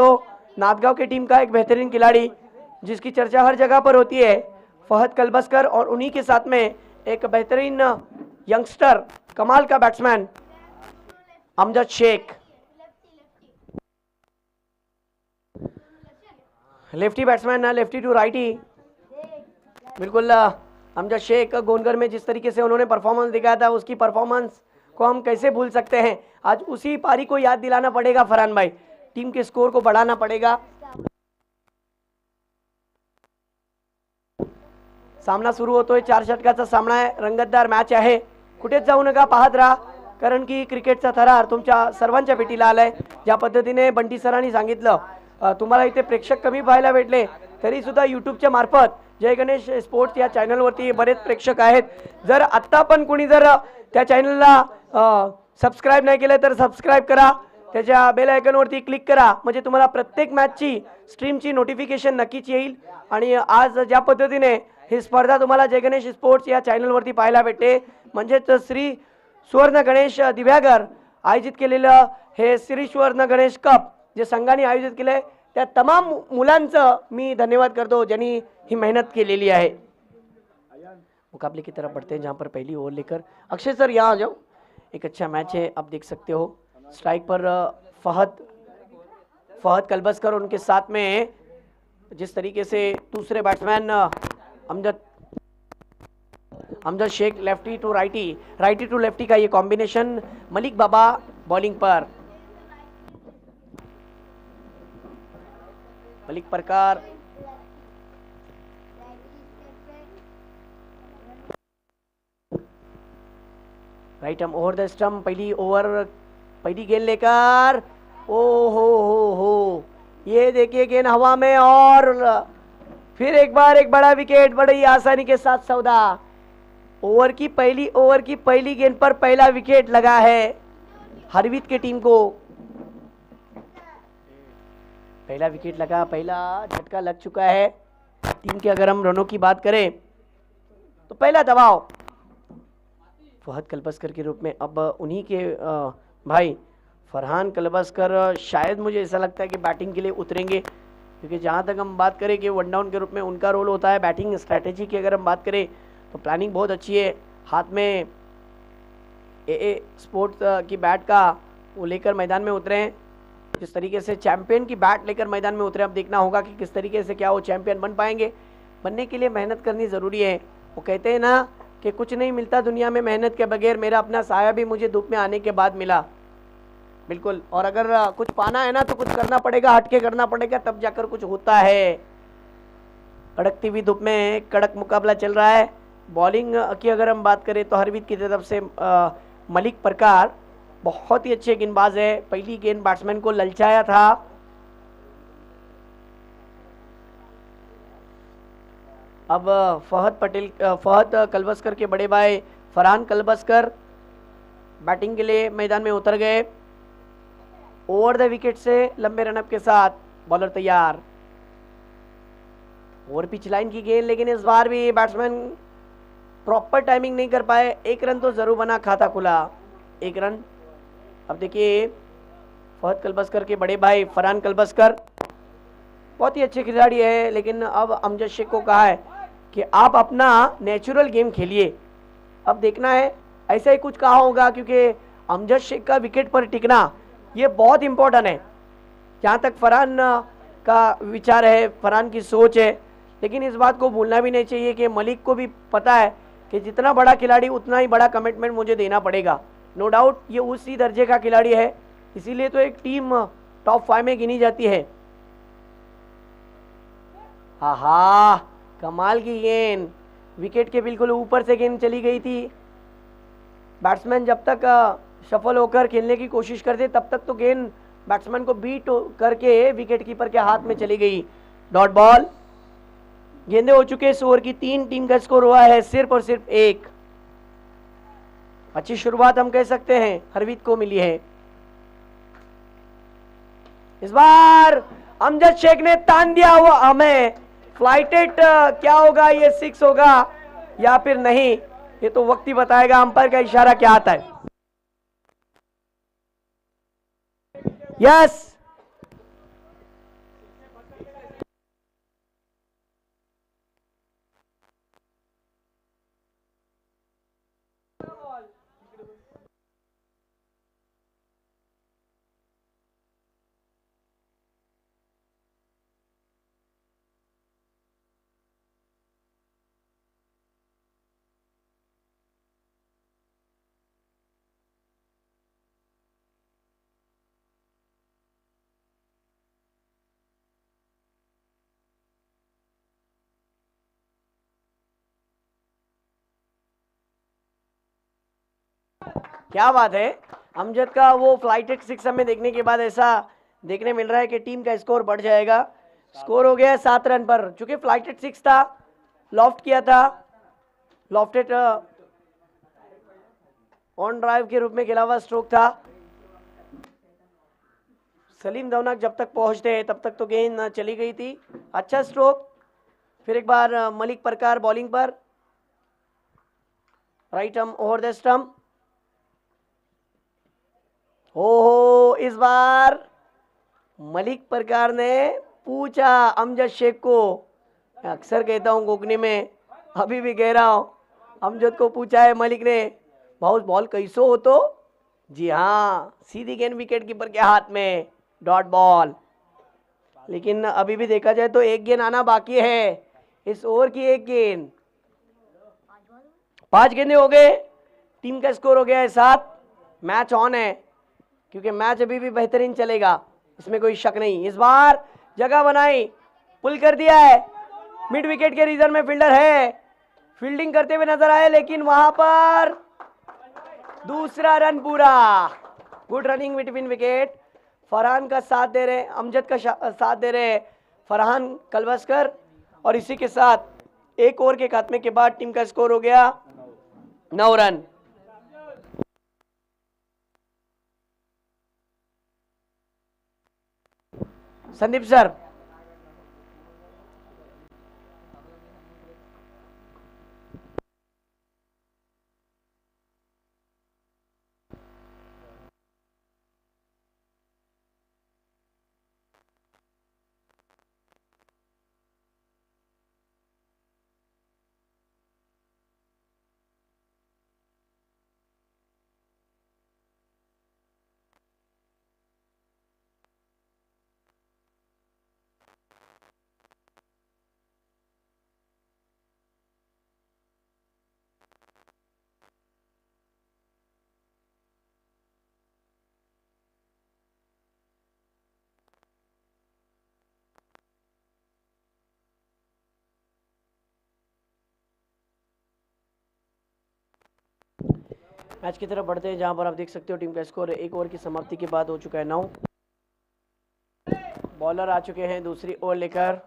तो नांदगांव की टीम का एक बेहतरीन खिलाड़ी जिसकी चर्चा हर जगह पर होती है, फहद कलबस्कर, और उन्हीं के साथ में एक बेहतरीन यंगस्टर, कमाल का batsman Amjad Shaikh. Lefty batsman, lefty to righty, बिल्कुल अमजद शेख गोनगर में जिस तरीके से उन्होंने परफॉर्मेंस दिखाया था, उसकी परफॉर्मेंस को हम कैसे भूल सकते हैं। आज उसी पारी को याद दिलाना पड़ेगा फरहान भाई, टीम के स्कोर को बढ़ाना पड़ेगा। सामना सुरू होतोय, 4 षटकाचा सामना आहे, रंगतदार मॅच आहे, कुठेच जाऊ नका, पाहत राहा, कारण की क्रिकेटचा थरार तुमच्या सर्वांच्या भेटीला आलाय। ज्या पद्धतीने बंटी सरांनी सांगितलं, तुम्हाला इथे प्रेक्षक कमी पाहायला भेटले तरी सुद्धा यूट्यूबच्या मार्फत जय गणेश स्पोर्ट्स या चॅनलवरती बरेच प्रेक्षक आहेत। जर आत्ता पण कोणी जर त्या चॅनलला सबस्क्राइब नाही केलं तर सबस्क्राइब करा, त्याच्या बेल आयकॉनवरती क्लिक करा, म्हणजे तुम्हाला प्रत्येक मॅचची स्ट्रीमची नोटिफिकेशन नक्कीच येईल। आणि आज ज्या पद्धतीने ही स्पर्धा तुम्हाला जय गणेश स्पोर्ट्स या चॅनलवरती पाहायला भेटते, म्हणजेच श्री सुवर्ण गणेश दिव्यागर आयोजित केलेलं हे श्री सुवर्ण गणेश कप जे संघाने आयोजित केले, त्या तमाम मुलांचं मी धन्यवाद करतो ज्यांनी ही मेहनत केलेली है। मुकाबले की तरफ बढ़ते हैं, जहां पर पहली ओवर लेकर अक्षय सर यहाँ आ जाओ। एक अच्छा मैच है, आप देख सकते हो स्ट्राइक पर फहद कलबस्कर, उनके साथ में जिस तरीके से दूसरे batsman Amjad Shaikh, lefty to righty, righty to lefty का ये कॉम्बिनेशन, मलिक बाबा बॉलिंग पर, मलिक प्रकार, राइट हम ओवर द स्टंप, पहली ओवर, पहली गेंद लेकर, ओ हो, ये देखिए गेंद हवा में, और फिर एक बार एक बड़ा विकेट, बड़ी आसानी के साथ सौदा। ओवर की पहली गेंद पर पहला विकेट लगा है हरवीत की टीम को, पहला विकेट लगा, पहला झटका लग चुका है टीम के। अगर हम रनों की बात करें तो पहला दबाव फहद कलबस्कर के रूप में, अब उन्हीं के भाई फरहान कलबस्कर शायद मुझे ऐसा लगता है कि बैटिंग के लिए उतरेंगे, क्योंकि जहां तक हम बात करें कि वन डाउन के रूप में उनका रोल होता है। बैटिंग स्ट्रैटेजी की अगर हम बात करें तो प्लानिंग बहुत अच्छी है, हाथ में ए स्पोर्ट्स की बैट का वो लेकर मैदान में उतरे हैं, जिस तरीके से चैंपियन की बैट लेकर मैदान में उतरे। अब देखना होगा कि किस तरीके से क्या वो चैंपियन बन पाएंगे। बनने के लिए मेहनत करनी ज़रूरी है। वो कहते हैं ना कि कुछ नहीं मिलता दुनिया में मेहनत के बगैर, मेरा अपना साया भी मुझे धूप में आने के बाद मिला, बिल्कुल। और अगर कुछ पाना है ना तो कुछ करना पड़ेगा, हटके करना पड़ेगा, तब जाकर कुछ होता है। कड़कती हुई धूप में कड़क मुकाबला चल रहा है। बॉलिंग की अगर हम बात करें तो हरवीत की तरफ से मलिक प्रकार बहुत ही अच्छे गेंदबाज है, पहली गेंद बैट्समैन को ललचाया था। अब फहद कलबस्कर के बड़े भाई फरहान कलबस्कर बैटिंग के लिए मैदान में उतर गए। ओवर द विकेट से लंबे रनअप के साथ बॉलर तैयार, ओवर पिच लाइन की गेंद, लेकिन इस बार भी बैट्समैन प्रॉपर टाइमिंग नहीं कर पाए। एक रन तो जरूर बना, खाता खुला, एक रन। अब देखिए फहद कलबस्कर के बड़े भाई फरहान कलबस्कर बहुत ही अच्छे खिलाड़ी है, लेकिन अब अमजद शेख को कहा है कि आप अपना नेचुरल गेम खेलिए। अब देखना है, ऐसा ही कुछ कहा होगा, क्योंकि अमजद शेख का विकेट पर टिकना ये बहुत इंपॉर्टेंट है। जहाँ तक फरहान का विचार है, फरहान की सोच है, लेकिन इस बात को भूलना भी नहीं चाहिए कि मलिक को भी पता है कि जितना बड़ा खिलाड़ी उतना ही बड़ा कमिटमेंट मुझे देना पड़ेगा। नो डाउट ये उसी दर्जे का खिलाड़ी है, इसीलिए तो एक टीम टॉप 5 में गिनी जाती है। आहा, कमाल की गेंद, विकेट के बिल्कुल ऊपर से गेंद चली गई थी। बैट्समैन जब तक सफल होकर खेलने की कोशिश करते तब तक तो गेंद बैट्समैन को बीट करके विकेट कीपर के हाथ में चली गई। डॉट बॉल, गेंदे हो चुके इस ओवर की 3, टीम का स्कोर हुआ है सिर्फ और सिर्फ 1। अच्छी शुरुआत हम कह सकते हैं हरवीत को मिली है। इस बार अमजद शेख ने तान दिया हुआ हमें, फ्लाइटेड क्या होगा, ये 6 होगा या फिर नहीं, ये तो वक्त ही बताएगा। अंपायर का इशारा क्या आता है। यस, क्या बात है, अमजद का वो फ्लाइटेड सिक्स हमें देखने के बाद ऐसा देखने मिल रहा है कि टीम का स्कोर बढ़ जाएगा। स्कोर हो गया 7 रन पर, चूंकि फ्लाइटेड सिक्स था, लॉफ्ट किया था, लॉफ्टेड ऑन ड्राइव के रूप में खेला हुआ स्ट्रोक था। सलीम दौनक जब तक पहुंचते तब तक तो गेंद चली गई थी, अच्छा स्ट्रोक। फिर एक बार मलिक परकार बॉलिंग पर, right arm over the stump. हो इस बार मलिक परकार ने पूछा अमजद शेख को, मैं अक्सर कहता हूं कोकनी में, अभी भी कह रहा हूं, अमजद को पूछा है मलिक ने, बहुत बॉल कैसो हो तो, जी हाँ सीधी गेंद विकेट कीपर के हाथ में, डॉट बॉल। लेकिन अभी भी देखा जाए तो एक गेंद आना बाकी है, इस ओवर की एक गेंद, 5 गेंदें हो गए, टीम का स्कोर हो गया है 7। मैच ऑन है, क्योंकि मैच अभी भी बेहतरीन चलेगा, इसमें कोई शक नहीं। इस बार जगह बनाई, पुल कर दिया है, मिड विकेट के रीजन में फील्डर है, फील्डिंग करते हुए नजर आए, लेकिन वहां पर दूसरा रन पूरा। Good running between wicket, Farhan का साथ दे रहे, अमजद का साथ दे रहे फरहान कलवस्कर, और इसी के साथ एक ओवर के खात्मे के बाद टीम का स्कोर हो गया 9 रन। संदीप सर, मैच की तरफ बढ़ते हैं, जहां पर आप देख सकते हो टीम का स्कोर एक ओवर की समाप्ति के बाद हो चुका है 9। बॉलर आ चुके हैं दूसरी ओवर लेकर,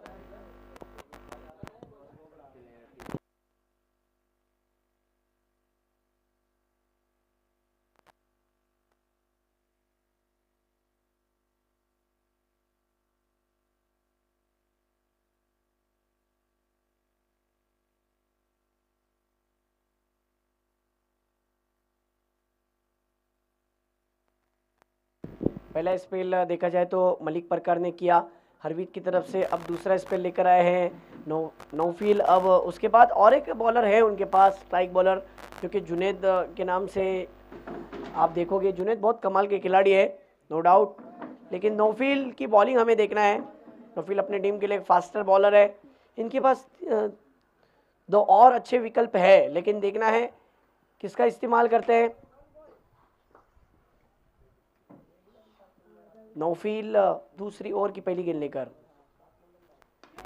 पहला स्पेल देखा जाए तो मलिक परकार ने किया हरवीत की तरफ से, अब दूसरा स्पेल लेकर आए हैं नौफील। अब उसके बाद और एक बॉलर है उनके पास, स्ट्राइक बॉलर, क्योंकि जुनेद के नाम से आप देखोगे, जुनेद बहुत कमाल के खिलाड़ी है नो डाउट, लेकिन नौफील की बॉलिंग हमें देखना है। नौफील अपने टीम के लिए एक फास्टर बॉलर है, इनके पास 2 और अच्छे विकल्प है, लेकिन देखना है किसका इस्तेमाल करते हैं। नौफील दूसरी ओवर की पहली गेंद लेकर,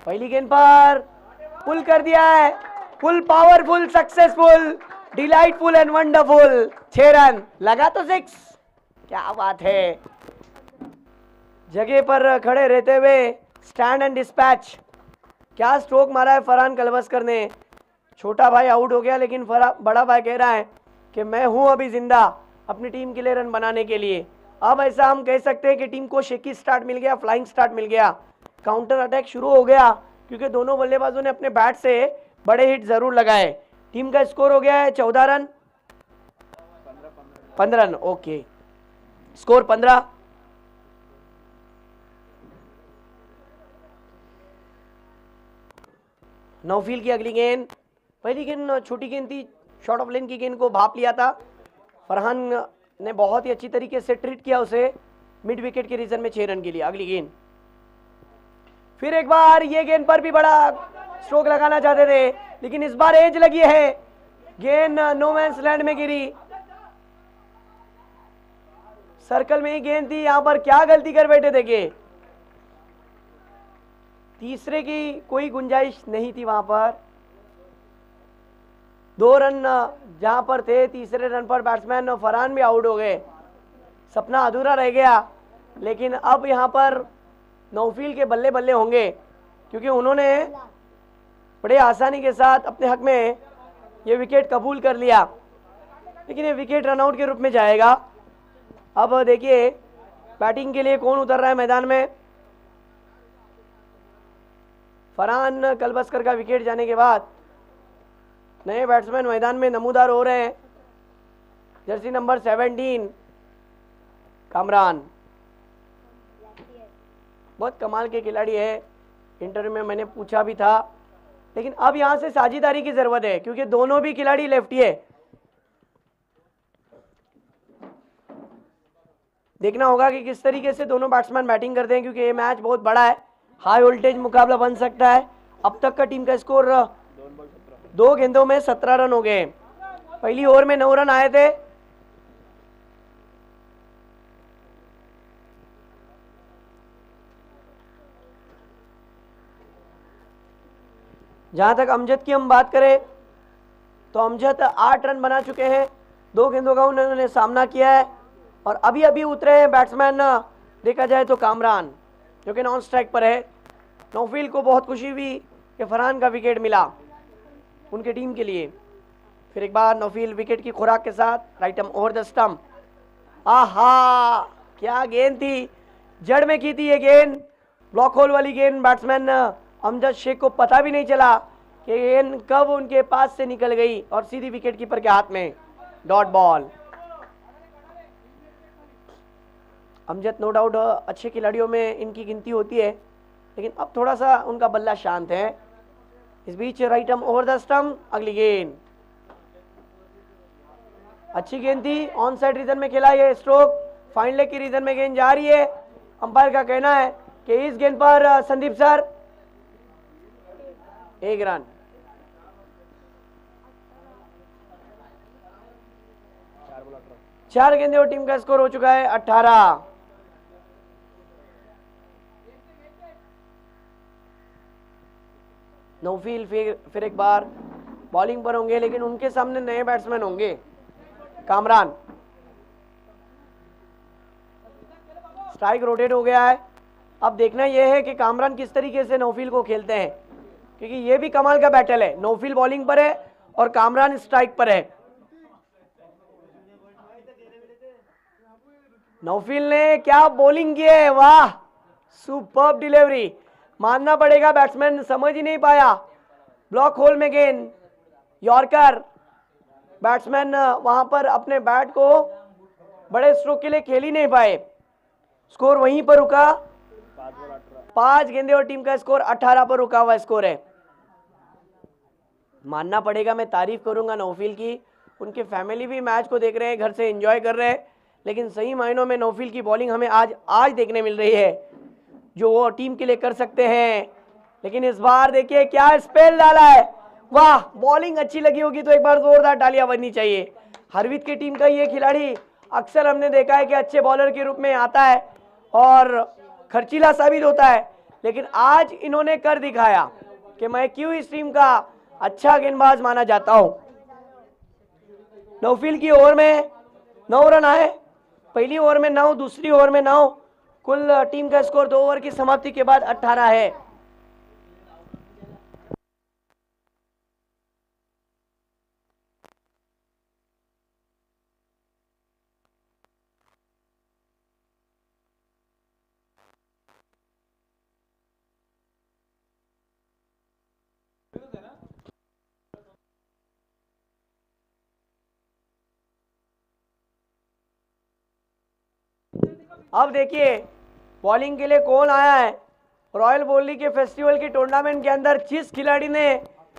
पहली गेंद पर पुल कर दिया है, full powerful, successful, delightful and wonderful, 6 run लगा तो 6, क्या बात है। जगह पर खड़े रहते हुए स्टैंड एंड डिस्पैच, क्या स्ट्रोक मारा है फरहान कलवस्कर ने। छोटा भाई आउट हो गया, लेकिन बड़ा भाई कह रहा है कि मैं हूं अभी जिंदा अपनी टीम के लिए रन बनाने के लिए। अब ऐसा हम कह सकते हैं कि टीम को शेकी स्टार्ट मिल गया, फ्लाइंग स्टार्ट मिल गया, काउंटर अटैक शुरू हो गया, क्योंकि दोनों बल्लेबाजों ने अपने बैट से बड़े हिट जरूर लगाए। टीम का स्कोर हो गया है 14 रन, 15 रन, ओके, स्कोर 15। नौफील की अगली गेंद, पहली गेंद छोटी गेंद थी, शॉर्ट ऑफ लेन की गेंद को भाप लिया था, फरहान ने बहुत ही अच्छी तरीके से ट्रीट किया उसे, मिड विकेट के रीजन में 6 रन के लिए। अगली गेंद, फिर एक बार ये गेंद पर भी बड़ा स्ट्रोक लगाना चाहते थे, लेकिन इस बार एज लगी है, गेंद नो मैंस लैंड में गिरी, सर्कल में ही गेंद थी, यहां पर क्या गलती कर बैठे थे, तीसरे की कोई गुंजाइश नहीं थी वहां पर। 2 रन जहां पर थे, तीसरे रन पर बैट्समैन फरहान भी आउट हो गए, सपना अधूरा रह गया। लेकिन अब यहां पर नौफील के बल्ले बल्ले होंगे, क्योंकि उन्होंने बड़े आसानी के साथ अपने हक में ये विकेट कबूल कर लिया, लेकिन ये विकेट रनआउट के रूप में जाएगा। अब देखिए बैटिंग के लिए कौन उतर रहा है मैदान में। फरहान कलबस्कर का विकेट जाने के बाद नए बैट्समैन मैदान में नमूदार हो रहे हैं। जर्सी नंबर 17 कामरान, बहुत कमाल के खिलाड़ी है, इंटरव्यू में मैंने पूछा भी था। लेकिन अब यहां से साझेदारी की जरूरत है, क्योंकि दोनों भी खिलाड़ी लेफ्टी है। देखना होगा कि किस तरीके से दोनों बैट्समैन बैटिंग करते हैं, क्योंकि ये मैच बहुत बड़ा है, हाई वोल्टेज मुकाबला बन सकता है। अब तक का टीम का स्कोर 2 गेंदों में 17 रन हो गए। पहली ओवर में 9 रन आए थे। जहां तक अमजद की हम बात करें तो अमजद 8 रन बना चुके हैं, 2 गेंदों का उन्होंने सामना किया है। और अभी अभी उतरे हैं बैट्समैन देखा जाए तो कामरान, जो कि नॉन स्ट्राइक पर है। नौफील को बहुत खुशी हुई कि फरहान का विकेट मिला उनके टीम के लिए। फिर एक बार नौफील विकेट की खुराक के साथ right arm over the stump. आहा, क्या गेंद थी, जड़ में की थी ये गेंद, ब्लॉक होल वाली गेंद। बैट्समैन अमजद शेख को पता भी नहीं चला कि गेंद कब उनके पास से निकल गई और सीधी विकेट कीपर के हाथ में, dot ball. Amjad no doubt अच्छे खिलाड़ियों में इनकी गिनती होती है, लेकिन अब थोड़ा सा उनका बल्ला शांत है। इस बीच right arm over the stump, अगली गेंद अच्छी गेंद थी, ऑन साइड रीजन में खेला ये स्ट्रोक, फाइन लेग की रीजन में गेंद जा रही है। अंपायर का कहना है कि इस गेंद पर संदीप सर 1 रन। चार गेंदे और टीम का स्कोर हो चुका है 18। नौफील फिर एक बार बॉलिंग पर होंगे, लेकिन उनके सामने नए बैट्समैन होंगे, कामरान। स्ट्राइक रोटेट हो गया है। अब देखना यह है कि कामरान किस तरीके से नौफील को खेलते हैं, क्योंकि ये भी कमाल का बैटल है। नौफील बॉलिंग पर है और कामरान स्ट्राइक पर है। नौफील ने क्या बॉलिंग की है, वाह, सुपर्ब डिलीवरी। मानना पड़ेगा बैट्समैन समझ ही नहीं पाया, ब्लॉक होल में गेंद, यॉर्कर। बैट्समैन वहां पर अपने बैट को बड़े स्ट्रोक के लिए खेल ही नहीं पाए, स्कोर वहीं पर रुका। 5 गेंदे और टीम का स्कोर 18 पर रुका हुआ स्कोर है। मानना पड़ेगा, मैं तारीफ करूंगा नौफील की, उनके फैमिली भी मैच को देख रहे हैं, घर से एंजॉय कर रहे हैं। लेकिन सही मायनों में नौफील की बॉलिंग हमें आज देखने मिल रही है, जो वो टीम के लिए कर सकते हैं। लेकिन इस बार देखिए क्या स्पेल डाला है, वाह, बॉलिंग अच्छी लगी होगी तो एक बार जोरदार तालियां बजनी चाहिए। हरवीत की टीम का ये खिलाड़ी अक्सर हमने देखा है कि अच्छे बॉलर के रूप में आता है और खर्चीला साबित होता है, लेकिन आज इन्होंने कर दिखाया कि मैं क्यों इस टीम का अच्छा गेंदबाज माना जाता हूं। नौफील की ओवर में 9 रन आए, पहली ओवर में 9, दूसरी ओवर में 9, कुल टीम का स्कोर 2 ओवर की समाप्ति के बाद 18 है। अब देखिए बॉलिंग के लिए कौन आया है। रॉयल बोली के फेस्टिवल की टूर्नामेंट के अंदर जिस खिलाड़ी ने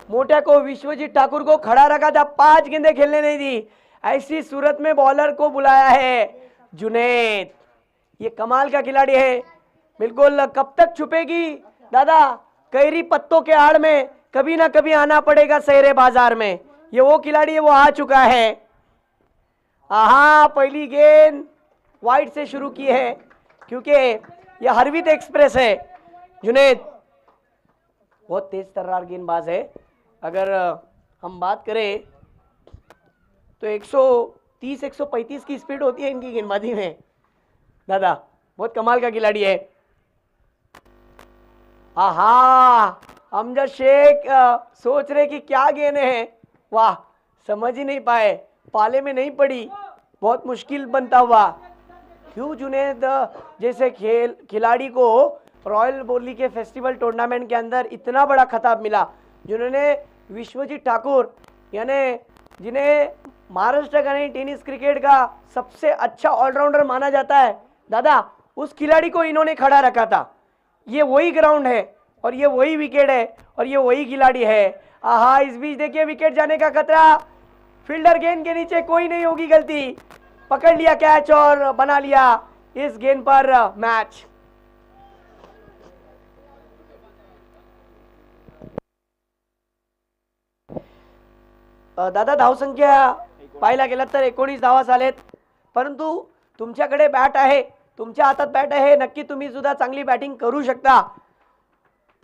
मोटा को, विश्वजीत ठाकुर को खड़ा रखा था, 5 गेंदें खेलने नहीं दी, ऐसी सूरत में बॉलर को बुलाया है जुनैद। ये कमाल का खिलाड़ी है, बिल्कुल। कब तक छुपेगी दादा कैरी पत्तों के आड़ में, कभी ना कभी आना पड़ेगा शहरे बाजार में। ये वो खिलाड़ी है, वो आ चुका है। आहा, पहली गेंद वाइड से शुरू की है, क्योंकि यह हरवीत एक्सप्रेस है। जुनैद बहुत तेज तर्रार गेंदबाज है। अगर हम बात करें तो 130 135 की स्पीड होती है इनकी गेंदबाजी में। दादा बहुत कमाल का खिलाड़ी है। आहा, अमजद शेख सोच रहे कि क्या गेंद है, वाह, समझ ही नहीं पाए, पाले में नहीं पड़ी, बहुत मुश्किल बनता हुआ। क्यों जुनेद जैसे खिलाड़ी को रॉयल बोली के फेस्टिवल टूर्नामेंट के अंदर इतना बड़ा खिताब मिला, जिन्होंने विश्वजीत ठाकुर यानी जिन्हें महाराष्ट्र का नहीं टेनिस क्रिकेट का सबसे अच्छा ऑलराउंडर माना जाता है, दादा उस खिलाड़ी को इन्होंने खड़ा रखा था। ये वही ग्राउंड है और ये वही विकेट है और ये वही खिलाड़ी है। आहा, इस बीच देखिए विकेट जाने का खतरा, फील्डर गेंद के नीचे, कोई नहीं होगी गलती, पकड़ लिया कैच और बना लिया इस गेंद पर मैच। दादा धावसंख्या पाहायला गेलात तर 19 धावा झालेत, परंतु तुमच्याकडे बॅट आहे, तुमच्या हातात बॅट आहे, नक्की तुम्ही सुद्धा चांगली बॅटिंग करू शकता,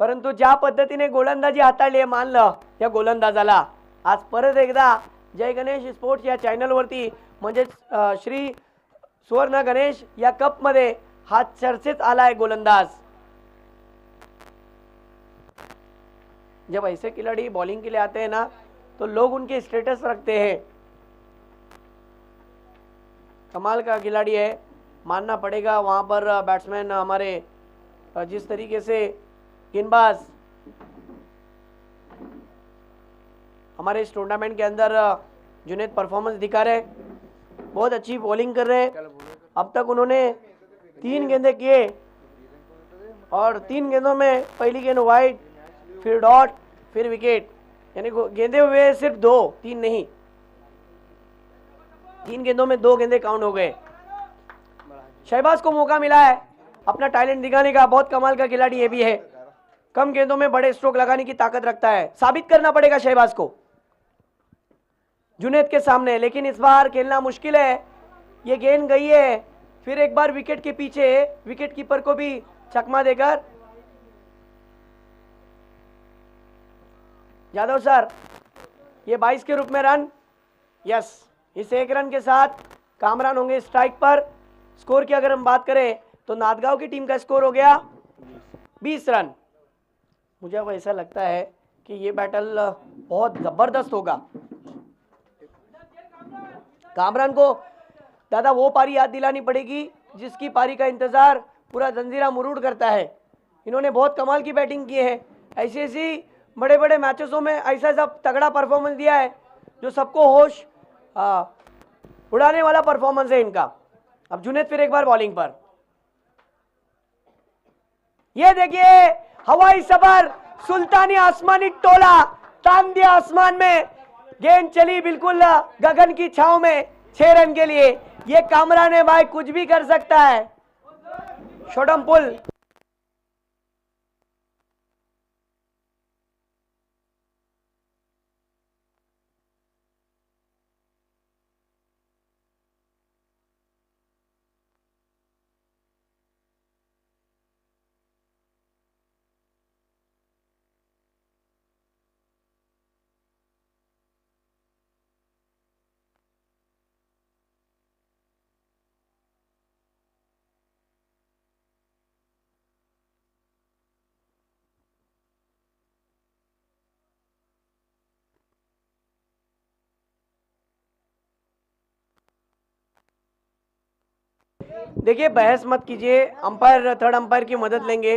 परंतु ज्या पद्धतीने गोलंदाजी हाताळली आहे, मानलं या गोलंदाजाला। आज परत एकदा जय गणेश स्पोर्ट्स या चॅनलवरती म्हणजे श्री सुवर्ण गणेश या कपमध्ये हा चर्चेत आलाय गोलंदाज। जब ऐसे खिलाड़ी बॉलिंग के लिए आते हैं ना, तो लोग उनके स्टेटस रखते हैं। कमाल का खिलाड़ी है, मानना पड़ेगा। वहाँ पर बैट्समैन हमारे जिस तरीके से गेंदबाज हमारे इस टूर्नामेंट के अंदर जुनेद परफॉर्मेंस दिखा रहे, बहुत अच्छी बॉलिंग कर रहे हैं। अब तक उन्होंने 3 गेंदें किए और 3 गेंदों में पहली गेंद वाइड, फिर डॉट, फिर विकेट, यानी गेंदे हुए सिर्फ 2, 3 नहीं, 3 गेंदों में 2 गेंदे काउंट हो गए। शहबाज को मौका मिला है अपना टैलेंट दिखाने का, बहुत कमाल का खिलाड़ी ये भी है, कम गेंदों में बड़े स्ट्रोक लगाने की ताकत रखता है। साबित करना पड़ेगा शहबाज को जुनेद के सामने, लेकिन इस बार खेलना मुश्किल है। ये गेंद गई है, फिर एक बार विकेट के पीछे विकेट कीपर को भी चकमा देकर। यादव सर, ये 22 के रूप में रन, यस, इस 1 रन के साथ कामरान होंगे स्ट्राइक पर। स्कोर की अगर हम बात करें तो नादगांव की टीम का स्कोर हो गया 20 रन। मुझे अब ऐसा लगता है कि ये बैटल बहुत जबरदस्त होगा। कामरान को दादा वो पारी याद दिलानी पड़ेगी जिसकी पारी का इंतजार पूरा जंजीरा मुरूड करता है। इन्होंने बहुत कमाल की बैटिंग की है, ऐसी ऐसी बड़े बड़े मैचेसों में ऐसा ऐसा तगड़ा परफॉर्मेंस दिया है जो सबको होश उड़ाने वाला परफॉर्मेंस है इनका। अब जुनेद फिर एक बार बॉलिंग पर, ये देखिए हवाई सफर, सुल्तानी आसमानी टोला, तान दिया आसमान में, गेंद चली बिल्कुल गगन की छांव में 6 रन के लिए। ये कामरान है भाई, कुछ भी कर सकता है। शॉटम पुल, देखिए बहस मत कीजिए, अंपायर थर्ड अंपायर की मदद लेंगे।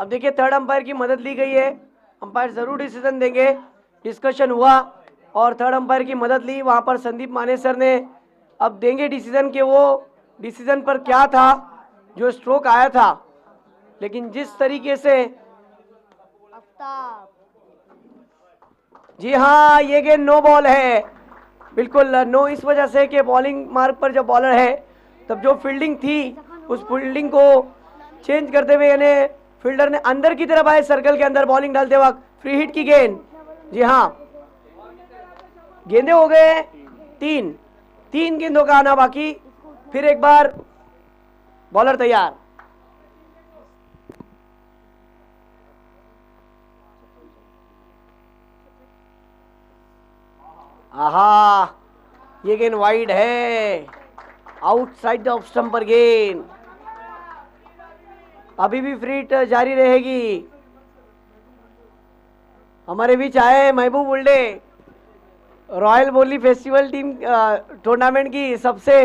अब देखिए थर्ड अंपायर की मदद ली गई है, अंपायर जरूर डिसीजन देंगे। डिस्कशन हुआ और थर्ड अंपायर की मदद ली वहां पर संदीप मानेसर ने। अब देंगे डिसीजन के वो डिसीजन पर क्या था जो स्ट्रोक आया था, लेकिन जिस तरीके से जी हाँ ये गेंद नो बॉल है, बिल्कुल नो इस वजह से कि बॉलिंग मार्क पर जब बॉलर है तब जो फील्डिंग थी उस फील्डिंग को चेंज करते हुए यानी फील्डर ने अंदर की तरफ आए सर्कल के अंदर बॉलिंग डालते वक्त फ्री हिट की गेंद। जी हाँ गेंदे हो गए तीन गेंदों का आना बाकी। फिर एक बार बॉलर तैयार। आहा ये गेंद वाइड है, आउटसाइड ऑफ स्टंप पर गेंद। अभी भी फ्री हिट जारी रहेगी। हमारे बीच आए महबूब उल्डे, रॉयल बोली फेस्टिवल टीम टूर्नामेंट की सबसे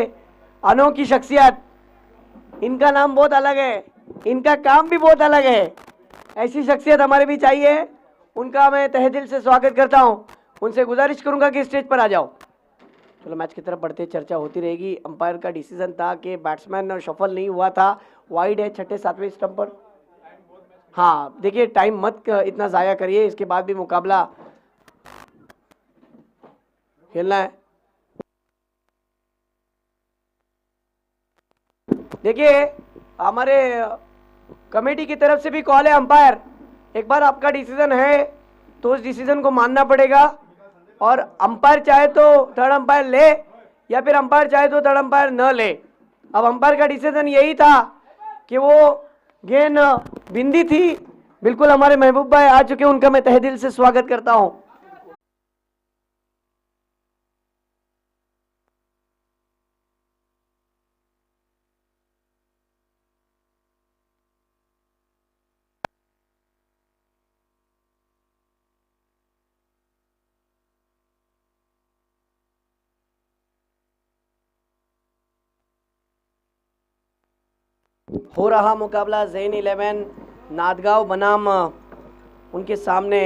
अनोखी शख्सियत। इनका नाम बहुत अलग है, इनका काम भी बहुत अलग है। ऐसी शख्सियत हमारे बीच आई है, उनका मैं तहे दिल से स्वागत करता हूं। उनसे गुजारिश करूंगा कि स्टेज पर आ जाओ। चलो मैच की तरफ बढ़ते, चर्चा होती रहेगी। अंपायर का डिसीजन था कि बैट्समैन शफल नहीं हुआ था, वाइड है छठे सातवें स्टंप पर। हाँ देखिए टाइम मत इतना ज़ाया करिए, इसके बाद भी मुकाबला खेलना है। देखिए हमारे कमेटी की तरफ से भी कॉल है, अंपायर एक बार आपका डिसीजन है तो उस डिसीजन को मानना पड़ेगा। और अंपायर चाहे तो थर्ड अंपायर ले या फिर अंपायर चाहे तो थर्ड अंपायर न ले। अब अंपायर का डिसीजन यही था कि वो गेंद बिंदी थी। बिल्कुल हमारे महबूब भाई आ चुके हैं, उनका मैं तहे दिल से स्वागत करता हूं। हो रहा मुकाबला जैन 11 नादगांव बनाम उनके सामने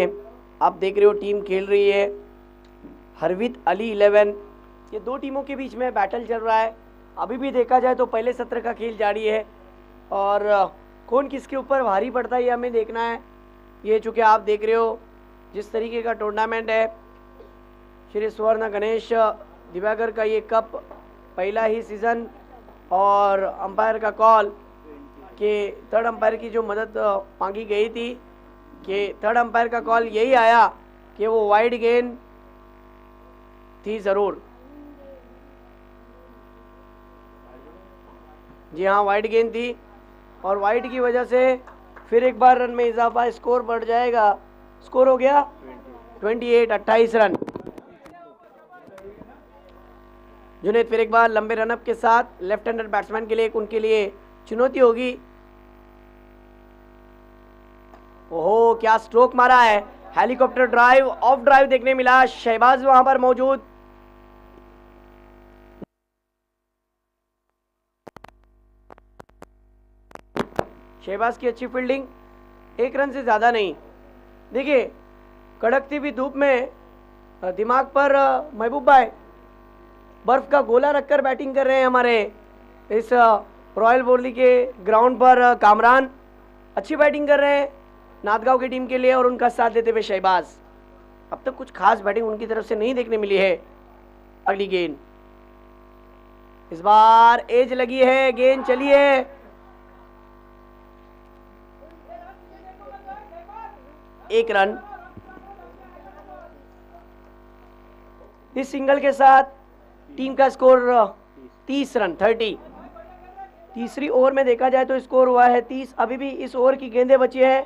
आप देख रहे हो टीम खेल रही है हरवित अली 11। ये दो टीमों के बीच में बैटल चल रहा है। अभी भी देखा जाए तो पहले सत्र का खेल जारी है और कौन किसके ऊपर भारी पड़ता है ये हमें देखना है। ये चूँकि आप देख रहे हो जिस तरीके का टूर्नामेंट है, श्री स्वर्ण गणेश दिवाकर का ये कप पहला ही सीज़न और अंपायर का कॉल कि थर्ड अंपायर की जो मदद मांगी गई थी कि थर्ड अंपायर का कॉल यही आया कि वो वाइड गेंद थी ज़रूर। जी हाँ वाइड गेंद थी और वाइड की वजह से फिर एक बार रन में इजाफा, स्कोर बढ़ जाएगा। स्कोर हो गया 28 रन। जुनेद फिर एक बार लंबे रनअप के साथ लेफ्ट हैंडर बैट्समैन के लिए उनके लिए चुनौती होगी। ओहो क्या स्ट्रोक मारा है, हेलीकॉप्टर ड्राइव ऑफ ड्राइव देखने मिला। शहबाज वहां पर मौजूद, शहबाज की अच्छी फील्डिंग, एक रन से ज्यादा नहीं। देखिए कड़कती हुई धूप में दिमाग पर महबूब भाई बर्फ का गोला रखकर बैटिंग कर रहे हैं हमारे इस रॉयल बोली के ग्राउंड पर। कामरान अच्छी बैटिंग कर रहे हैं नादगांव की टीम के लिए और उनका साथ देते हुए शहबाज। अब तक कुछ खास बैटिंग उनकी तरफ से नहीं देखने मिली है। अगली गेंद, इस बार एज लगी है, गेंद चली है। एक रन। इस सिंगल के साथ टीम का स्कोर 30 रन 30। तीसरी ओवर में देखा जाए तो स्कोर हुआ है 30। अभी भी इस ओवर की गेंदें बची हैं।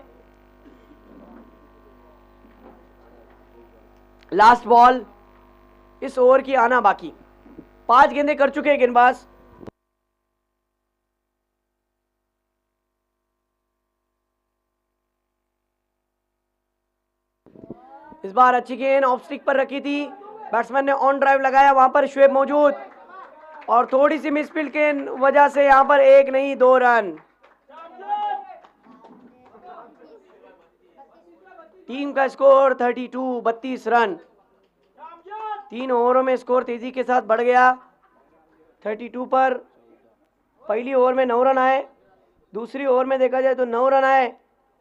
लास्ट बॉल इस ओवर की आना बाकी। 5 गेंदें कर चुके हैं गेंदबाज। इस बार अच्छी गेंद ऑफ स्टिक पर रखी थी, बैट्समैन ने ऑन ड्राइव लगाया, वहां पर शुएब मौजूद और थोड़ी सी मिसफील्ड के वजह से यहां पर एक नहीं 2 रन। टीम का स्कोर 32 रन। 3 ओवरों में स्कोर तेजी के साथ बढ़ गया। 32 पर पहली ओवर में 9 रन आए, दूसरी ओवर में देखा जाए तो 9 रन आए,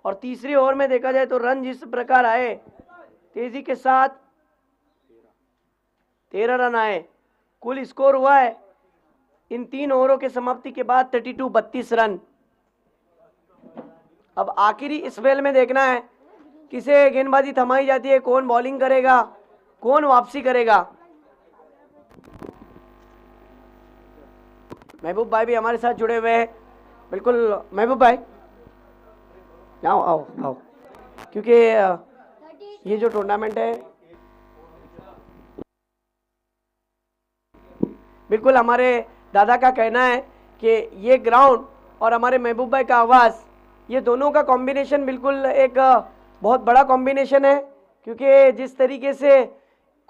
और तीसरी ओवर में देखा जाए तो रन जिस प्रकार आए तेजी के साथ 13 रन आए। कुल स्कोर हुआ है इन 3 ओवरों के समाप्ति के बाद 32 रन। अब आखिरी स्पेल में देखना है किसे गेंदबाजी थमाई जाती है, कौन बॉलिंग करेगा, कौन वापसी करेगा। महबूब भाई भी हमारे साथ जुड़े हुए हैं। बिल्कुल महबूब भाई आओ आओ आओ, क्योंकि ये जो टूर्नामेंट है बिल्कुल हमारे दादा का कहना है कि ये ग्राउंड और हमारे महबूब भाई का आवाज़, ये दोनों का कॉम्बिनेशन बिल्कुल एक बहुत बड़ा कॉम्बिनेशन है। क्योंकि जिस तरीके से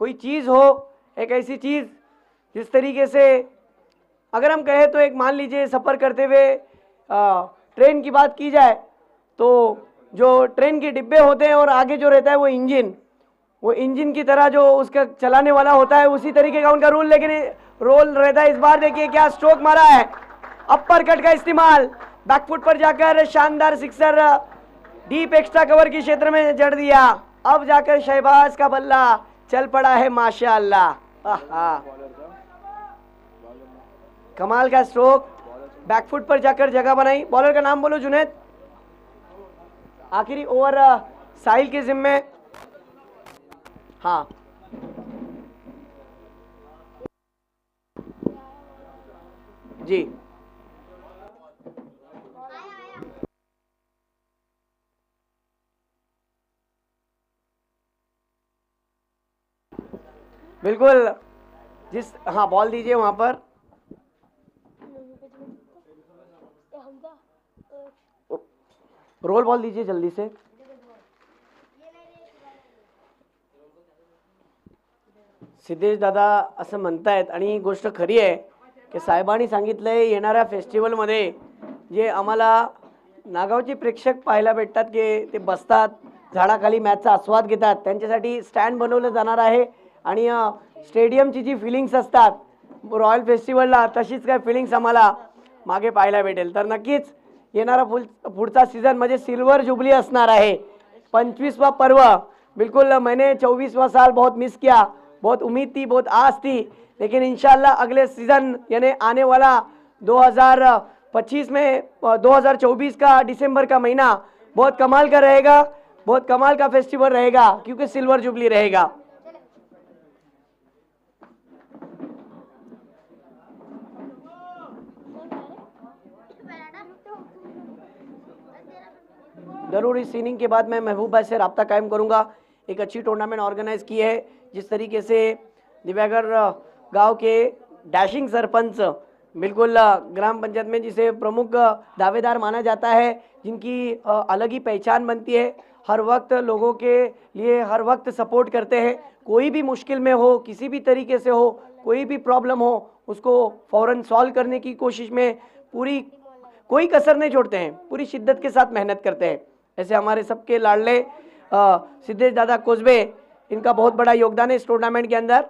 कोई चीज़ हो, एक ऐसी चीज़ जिस तरीके से अगर हम कहें तो एक मान लीजिए सफ़र करते हुए ट्रेन की बात की जाए तो जो ट्रेन के डिब्बे होते हैं और आगे जो रहता है वो इंजन की तरह जो उसका चलाने वाला होता है, उसी तरीके का उनका रोल रहता है। इस बार देखिए क्या स्ट्रोक मारा है, अपर कट का इस्तेमाल, बैकफुट पर जाकर शानदार सिक्सर डीप एक्स्ट्रा कवर के क्षेत्र में जड़ दिया। अब जाकर शहबाज का बल्ला चल पड़ा है माशाअल्लाह। कमाल का स्ट्रोक, बैकफुट पर जाकर जगह बनाई। बॉलर का नाम बोलो जुनैद। आखिरी ओवर साहिल के जिम्मे। हाँ जी, बिल्कुल जिस हाँ बॉल दीजिए वहां पर। रोल बॉल दीजिए जल्दी से। सिद्धेश दादा असं म्हणतायत आणि ही गोष्ट खरी आहे की साहेबांनी सांगितलंय येणाऱ्या फेस्टिवलमध्ये जे आम्हाला नागावचे प्रेक्षक पाहायला भेटतात की ते बसतात, झाडाखाली मॅचचा आस्वाद घेतात, त्यांच्यासाठी स्टँड बनवलं जाणार आहे। आणि स्टेडियमची जी फिलिंग्स असतात रॉयल फेस्टिवलला तशीच काय फिलिंग्स आम्हाला मागे पाहायला भेटेल। तर नक्कीच येणारा पुढचा सीझन म्हणजे सिल्वर जुबली असणार आहे, 25वां पर्व। बिल्कुल मैंने 24वां साल बहुत मिस किया, बहुत उम्मीद थी, बहुत आस थी, लेकिन इंशाल्लाह अगले सीज़न यानी आने वाला 2025 में 2024 का दिसंबर का महीना बहुत कमाल का रहेगा, बहुत कमाल का फेस्टिवल रहेगा, क्योंकि सिल्वर जुबली रहेगा। जरूर इस इनिंग के बाद मैं महबूब भाई से रब्ता कायम करूंगा। एक अच्छी टूर्नामेंट ऑर्गेनाइज की है, जिस तरीके से दिव्यागर गांव के डैशिंग सरपंच बिल्कुल ग्राम पंचायत में जिसे प्रमुख दावेदार माना जाता है, जिनकी अलग ही पहचान बनती है, हर वक्त लोगों के लिए हर वक्त सपोर्ट करते हैं। कोई भी मुश्किल में हो, किसी भी तरीके से हो, कोई भी प्रॉब्लम हो, उसको फ़ौरन सॉल्व करने की कोशिश में कोई कसर नहीं छोड़ते हैं, पूरी शिद्दत के साथ मेहनत करते हैं। ऐसे हमारे सबके लाडले सिद्धेश दादा कोसबे, इनका बहुत बड़ा योगदान है इस टूर्नामेंट के अंदर।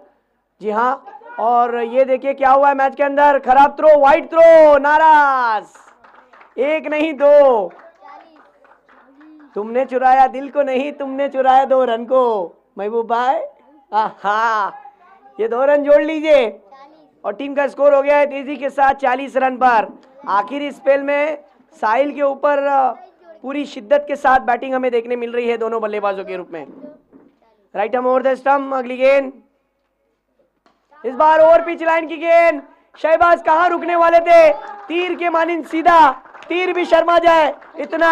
जी हाँ, और ये देखिए क्या हुआ है मैच के अंदर, खराब थ्रो, वाइड थ्रो, नाराज, एक नहीं दो, तुमने चुराया दिल को नहीं, तुमने चुराया 2 रन को। महबूब भाई हाँ, ये 2 रन जोड़ लीजिए और टीम का स्कोर हो गया है तेजी के साथ 40 रन पर। आखिरी स्पेल में साहिल के ऊपर पूरी शिद्दत के साथ बैटिंग हमें देखने मिल रही है दोनों बल्लेबाजों के रूप में। Right arm over the stump, अगली गेंद, इस बार ओवर पिच लाइन की गेंद, शहबाज कहां रुकने वाले थे, तीर के मानिंद सीधा, तीर भी शर्मा जाए इतना,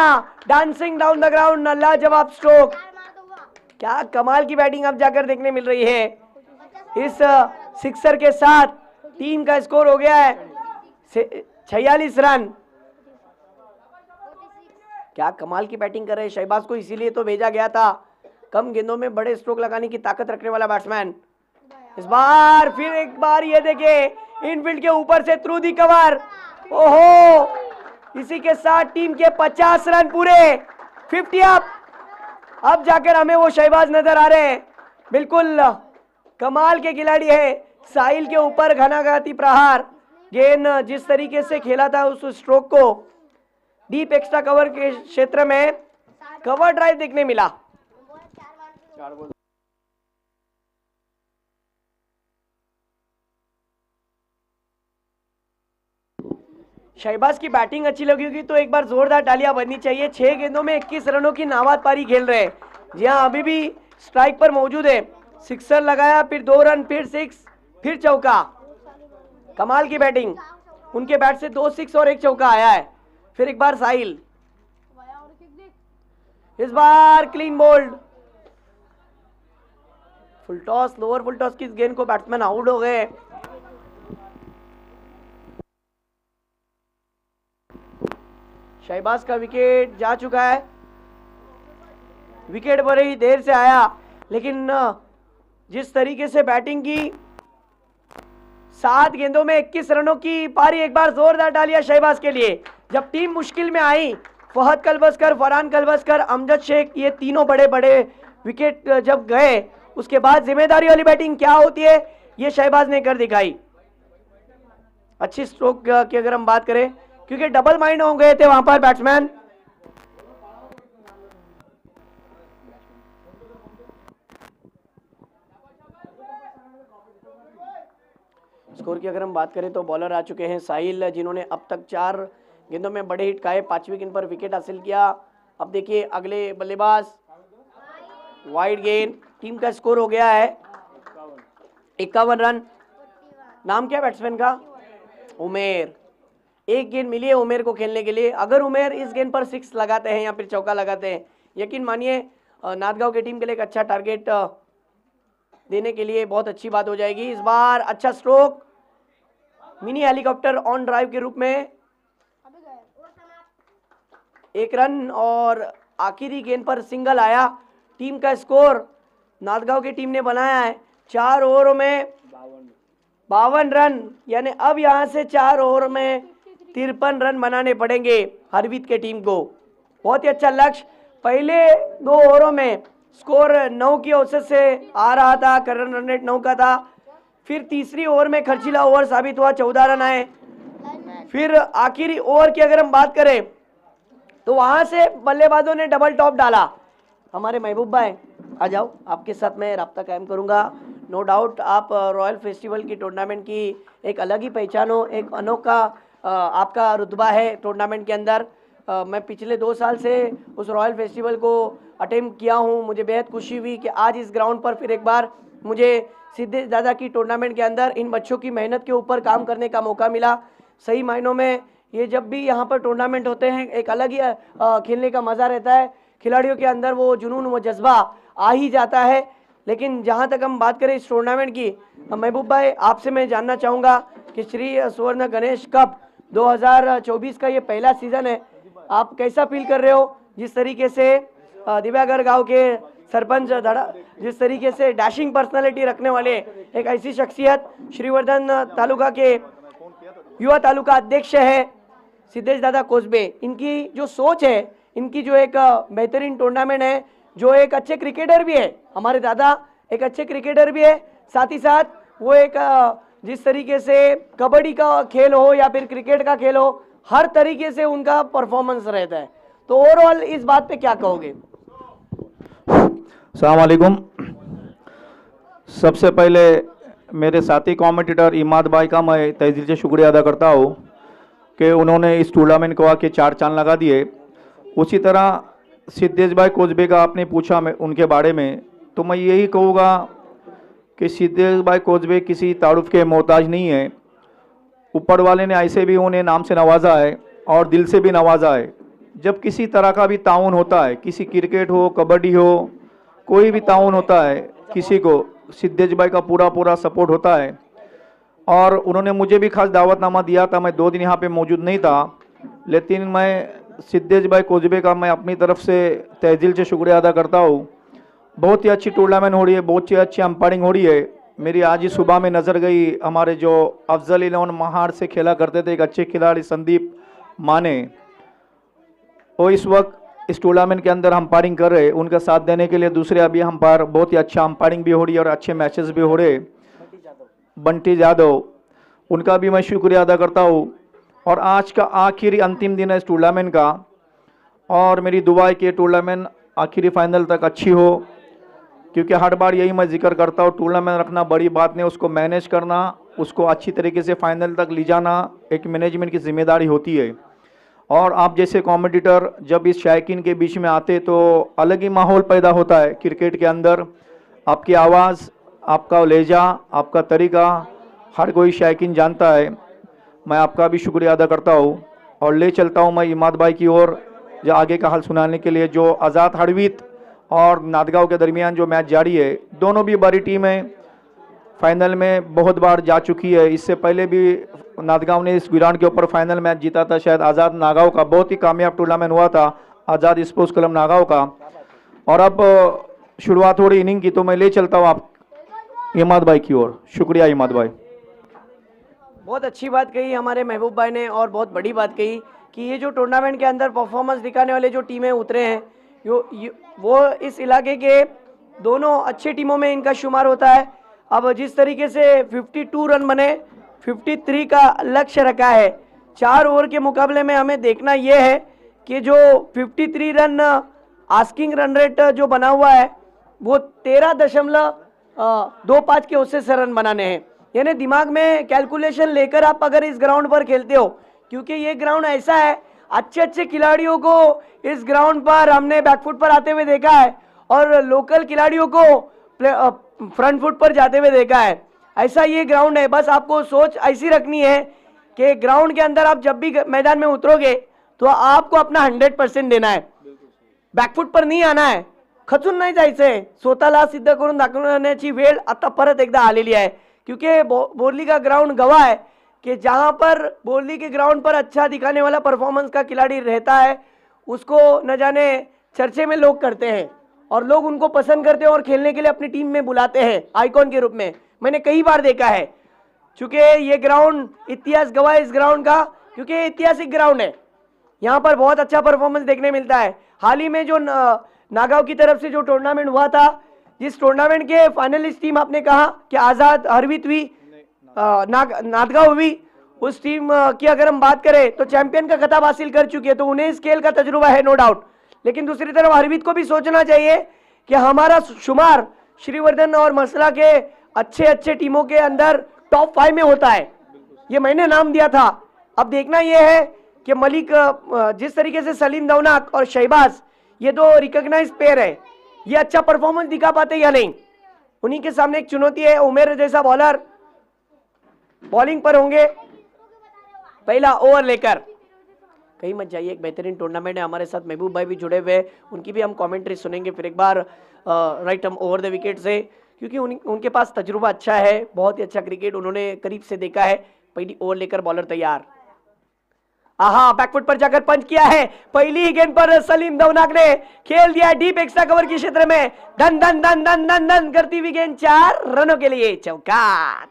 डांसिंग डाउन द ग्राउंड, लाजवाब स्ट्रोक। क्या कमाल की बैटिंग अब जाकर देखने मिल रही है। इस सिक्सर के साथ टीम का स्कोर हो गया है 46 रन। क्या कमाल की बैटिंग कर रहे हैं शहबाज को, इसीलिए तो भेजा गया था, कम गेंदों में बड़े स्ट्रोक लगाने की ताकत रखने वाला बैट्समैन। इस बार फिर एक बार ये देखिए इनफील्ड के ऊपर से थ्रू दी कवर, ओहो, इसी के साथ टीम के 50 रन पूरे, 50 अप। अब जाकर हमें वो शहबाज नजर आ रहे हैं। बिल्कुल कमाल के खिलाड़ी है। साहिल के ऊपर घनाघाती प्रहार, गेंद जिस तरीके से खेला था उस स्ट्रोक को डीप एक्स्ट्रा कवर के क्षेत्र में कवर ड्राइव देखने मिला। शहबाज की बैटिंग अच्छी लगी होगी तो एक बार जोरदार तालियां बजनी चाहिए। 6 गेंदों में 21 रनों की नाबाद पारी खेल रहे हैं। जी हाँ, अभी भी स्ट्राइक पर मौजूद है। सिक्सर लगाया, फिर 2 रन, फिर 6, फिर चौका। कमाल की बैटिंग, उनके बैट से 2 6 और 1 चौका आया है। फिर एक बार साहिल, इस बार clean bowled. Full toss, lower full toss की इस गेंद को बैट्समैन आउट हो गए। शहबाज का विकेट जा चुका है। विकेट बड़े ही देर से आया, लेकिन जिस तरीके से बैटिंग की, 7 गेंदों में 21 रनों की पारी। एक बार जोरदार तालियां शहबाज के लिए। जब टीम मुश्किल में आई, फहद कलबस्कर, फरहान कलबस्कर, अमजद शेख, ये तीनों बड़े बड़े विकेट जब गए, उसके बाद जिम्मेदारी वाली बैटिंग क्या होती है ये शहबाज ने कर दिखाई। अच्छी स्ट्रोक की अगर हम बात करें, क्योंकि डबल माइंड हो गए थे वहां पर बैट्समैन। स्कोर की अगर हम बात करें तो बॉलर आ चुके हैं साहिल, जिन्होंने अब तक 4 गेंदों में बड़े हिट खाए, 5वीं गेंद पर विकेट हासिल किया। अब देखिए अगले बल्लेबाज, वाइड गेंद। टीम का स्कोर हो गया है 51 रन। नाम क्या बैट्समैन का? उमेर। 1 गेंद मिली है उमेर को खेलने के लिए। अगर उमेर इस गेंद पर 6 लगाते हैं या फिर चौका लगाते हैं, यकीन मानिए नांदगांव की टीम के लिए एक अच्छा टारगेट देने के लिए बहुत अच्छी बात हो जाएगी। इस बार अच्छा stroke, mini helicopter on drive के रूप में 1 रन और आखिरी गेंद पर सिंगल आया। टीम का स्कोर नांदगांव की टीम ने बनाया है 4 ओवरों में 52 रन, यानी अब यहां से 4 ओवर में 53 रन बनाने पड़ेंगे हरवीत के टीम को। बहुत ही अच्छा लक्ष्य। पहले 2 ओवरों में स्कोर 9 की औसत से आ रहा था, करंट रन रेट 9 का था। फिर तीसरी ओवर में खर्चीला ओवर साबित हुआ, 14 रन आए। फिर आखिरी ओवर की अगर हम बात करें तो वहां से बल्लेबाजों ने डबल टॉप डाला। हमारे महबूब भाई आ जाओ, आपके साथ मैं राब्ता कायम करूंगा। नो डाउट आप रॉयल फेस्टिवल की टूर्नामेंट की एक अलग ही पहचान हो, एक अनोखा आपका रुतबा है टूर्नामेंट के अंदर। मैं पिछले 2 साल से उस रॉयल फेस्टिवल को अटेम्प्ट किया हूं। मुझे बेहद खुशी हुई कि आज इस ग्राउंड पर फिर एक बार मुझे सिद्धेश दादा की टूर्नामेंट के अंदर इन बच्चों की मेहनत के ऊपर काम करने का मौका मिला। सही मायनों में ये जब भी यहाँ पर टूर्नामेंट होते हैं एक अलग ही खेलने का मज़ा रहता है। खिलाड़ियों के अंदर वो जुनून, वो जज्बा आ ही जाता है। लेकिन जहाँ तक हम बात करें इस टूर्नामेंट की, महबूब भाई आपसे मैं जानना चाहूँगा कि श्री स्वर्ण गणेश कप 2024 का ये पहला सीज़न है, आप कैसा फील कर रहे हो? जिस तरीके से दिव्यागढ़ गांव के सरपंच जिस तरीके से डैशिंग पर्सनालिटी रखने वाले एक ऐसी शख्सियत, श्रीवर्धन तालुका के युवा तालुका अध्यक्ष है सिद्धेश दादा कोसबे, इनकी जो सोच है, इनकी जो एक बेहतरीन टूर्नामेंट है, जो एक अच्छे क्रिकेटर भी है, हमारे दादा एक अच्छे क्रिकेटर भी है, साथ ही साथ वो एक जिस तरीके से कबड्डी का खेल हो या फिर क्रिकेट का खेल हो, हर तरीके से उनका परफॉर्मेंस रहता है। तो ओवरऑल इस बात पे क्या कहोगे? अस्सलाम वालेकुम। सबसे पहले मेरे साथी कमेंटेटर इमाद भाई का मैं तहे दिल से शुक्रिया अदा करता हूँ कि उन्होंने इस टूर्नामेंट को आके 4 चांद लगा दिए। उसी तरह सिद्धेश भाई कोसबे का आपने पूछा मैं उनके बारे में, तो मैं यही कहूँगा कि सिद्धेश भाई कोसबे किसी तारुफ के मोहताज नहीं है। ऊपर वाले ने ऐसे भी उन्हें नाम से नवाजा है और दिल से भी नवाजा है। जब किसी तरह का भी ताउन होता है, किसी क्रिकेट हो, कबड्डी हो, कोई भी ताउन होता है, किसी को सिद्धेश भाई का पूरा सपोर्ट होता है। और उन्होंने मुझे भी खास दावतनामा दिया था, मैं 2 दिन यहाँ पे मौजूद नहीं था, लेकिन मैं सिद्धेश भाई कोसबे का मैं अपनी तरफ से तहे दिल से शुक्रिया अदा करता हूँ। बहुत ही अच्छी टूर्नामेंट हो रही है, बहुत ही अच्छी अंपायरिंग हो रही है। मेरी आज ही सुबह में नज़र गई हमारे जो अफजल 11 महार से खेला करते थे एक अच्छे खिलाड़ी संदीप माने, वो इस वक्त इस टूर्नामेंट के अंदर अंपायरिंग कर रहे, उनका साथ देने के लिए दूसरे अभी अंपायर, बहुत ही अच्छा अंपायरिंग भी हो रही है और अच्छे मैचेस भी हो रहे, बंटी यादव, उनका भी मैं शुक्रिया अदा करता हूँ। और आज का आखिरी अंतिम दिन है इस टूर्नामेंट का, और मेरी दुआ है कि टूर्नामेंट आखिरी फाइनल तक अच्छी हो, क्योंकि हर बार यही मैं जिक्र करता हूँ, टूर्नामेंट रखना बड़ी बात नहीं, उसको मैनेज करना, उसको अच्छी तरीके से फाइनल तक ले जाना एक मैनेजमेंट की जिम्मेदारी होती है। और आप जैसे कॉम्पिटिटर जब इस शायकीन के बीच में आते तो अलग ही माहौल पैदा होता है क्रिकेट के अंदर। आपकी आवाज़, आपका लहजा, आपका तरीका हर कोई शायकीन जानता है। मैं आपका भी शुक्रिया अदा करता हूँ और ले चलता हूँ मैं इमाद भाई की ओर, जो आगे का हाल सुनाने के लिए। जो आज़ाद हड़वीत और नादगांव के दरमियान जो मैच जारी है, दोनों भी बड़ी टीम है, फाइनल में बहुत बार जा चुकी है। इससे पहले भी नादगांव ने इस ग्राउंड के ऊपर फाइनल मैच जीता था, शायद आज़ाद नागांव का, बहुत ही कामयाब टूर्नामेंट हुआ था आज़ाद स्पोर्ट्स क्लब नागांव का। और अब शुरुआत हो रही इनिंग की, तो मैं ले चलता हूँ आप इमाद भाई की ओर। शुक्रिया इमाद भाई। बहुत अच्छी बात कही हमारे महबूब भाई ने, और बहुत बड़ी बात कही कि ये जो टूर्नामेंट के अंदर परफॉर्मेंस दिखाने वाले जो टीमें उतरे हैं, वो इस इलाके के दोनों अच्छी टीमों में इनका शुमार होता है। अब जिस तरीके से 52 रन बने, 53 का लक्ष्य रखा है, 4 ओवर के मुकाबले में हमें देखना यह है कि जो 53 रन आस्किंग रन रेट जो बना हुआ है वो 13.25 के उससे से रन बनाने हैं। यानी दिमाग में कैलकुलेशन लेकर आप अगर इस ग्राउंड पर खेलते हो, क्योंकि ये ग्राउंड ऐसा है, अच्छे अच्छे खिलाड़ियों को इस ग्राउंड पर हमने बैकफुट पर आते हुए देखा है और लोकल खिलाड़ियों को फ्रंट फुट पर जाते हुए देखा है। ऐसा ये ग्राउंड है। बस आपको सोच ऐसी रखनी है कि ग्राउंड के अंदर आप जब भी मैदान में उतरोगे तो आपको अपना 100% देना है, बॅकफूट पर नहीं आना है, खचून नाही जायचंय। स्वतःला सिद्ध करून दाखवण्याची वेळ आता परत एकदा आलेली आहे, क्योंकि बोरली का ग्राउंड गवाह है कि जहां पर बोरली के ग्राउंड पर अच्छा दिखाने वाला परफॉर्मेंस का खिलाड़ी रहता है, उसको न जाने चर्चे में लोग करते हैं और लोग उनको पसंद करते हैं और खेलने के लिए अपनी टीम में बुलाते हैं आइकॉन के रूप में। मैंने कई बार देखा है, चूंकि ये ग्राउंड इतिहास गवाह है इस ग्राउंड का, क्योंकि ऐतिहासिक ग्राउंड है, यहाँ पर बहुत अच्छा परफॉर्मेंस देखने मिलता है। हाल ही में जो नागांव की तरफ से जो टूर्नामेंट हुआ था, जिस टूर्नामेंट के फाइनलिस्ट टीम आपने कहा कि आज़ाद हरवीत हुई, नादगांव हुई, उस टीम की अगर हम बात करें तो चैंपियन का खिताब हासिल कर चुकी है, तो उन्हें इस खेल का तजुर्बा है नो डाउट। लेकिन दूसरी तरफ हरवीत को भी सोचना चाहिए कि हमारा शुमार श्रीवर्धन और मसला के अच्छे अच्छे टीमों के अंदर टॉप 5 में होता है, ये मैंने नाम दिया था। अब देखना यह है कि मलिक, जिस तरीके से सलीम दवनाक और शहबाज, ये दो रिकॉग्नाइज पेयर है, ये अच्छा परफॉर्मेंस दिखा पाते या नहीं, उन्हीं के सामने एक चुनौती है। उमेर जैसा बॉलर बॉलिंग पर होंगे, पहला ओवर लेकर। कहीं मत जाइए, एक बेहतरीन टूर्नामेंट है, हमारे साथ महबूब भाई भी जुड़े हुए हैं, उनकी भी हम कमेंट्री सुनेंगे फिर एक बार राइट हम ओवर द विकेट से, क्योंकि उनके पास तजुर्बा अच्छा है, बहुत ही अच्छा क्रिकेट उन्होंने करीब से देखा है। पहली ओवर लेकर बॉलर तैयार, आहा बैकफुट पर जाकर पंच किया है, पहली ही गेंद पर सलीम दवनाक ने खेल दिया डीप एक्स्ट्रा कवर के क्षेत्र में, धन धन धन धन धन धन करती हुई गेंद 4 रनों के लिए चौका।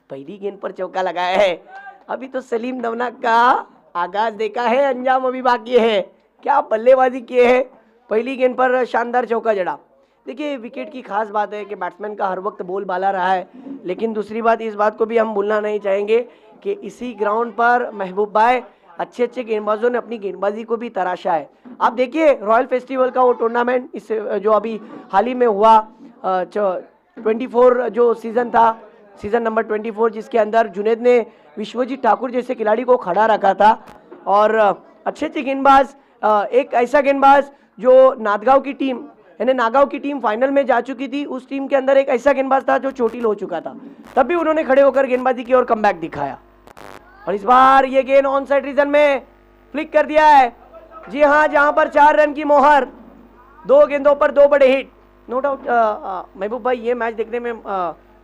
पहली गेंद पर चौका लगाया है। अभी तो सलीम दवनाक का आगाज देखा है, अंजाम अभी बाकी है। क्या बल्लेबाजी किए है, पहली गेंद पर शानदार चौका जड़ा। देखिए विकेट की खास बात है कि बैट्समैन का हर वक्त बोलबाला रहा है, लेकिन दूसरी बात इस बात को भी हम भूलना नहीं चाहेंगे कि इसी ग्राउंड पर महबूब भाई अच्छे अच्छे गेंदबाजों ने अपनी गेंदबाजी को भी तराशा है। आप देखिए रॉयल फेस्टिवल का वो टूर्नामेंट, इस जो अभी हाल ही में हुआ 24 जो सीजन था, सीजन नंबर 24, जिसके अंदर जुनेद ने विश्वजीत ठाकुर जैसे खिलाड़ी को खड़ा रखा था और अच्छे अच्छे गेंदबाज, एक ऐसा गेंदबाज जो नादगांव की टीम यानी नागांव की टीम फाइनल में जा चुकी थी, उस टीम के अंदर एक ऐसा गेंदबाज था जो चोटिल हो चुका था, तब भी उन्होंने खड़े होकर गेंदबाजी की और कमबैक दिखाया। और इस बार ये गेंद ऑन साइड रीजन में फ्लिक कर दिया है। जी हाँ, जहां पर 4 रन की मोहर, 2 गेंदों पर 2 बड़े हिट। नो डाउट महबूब भाई, ये मैच देखने में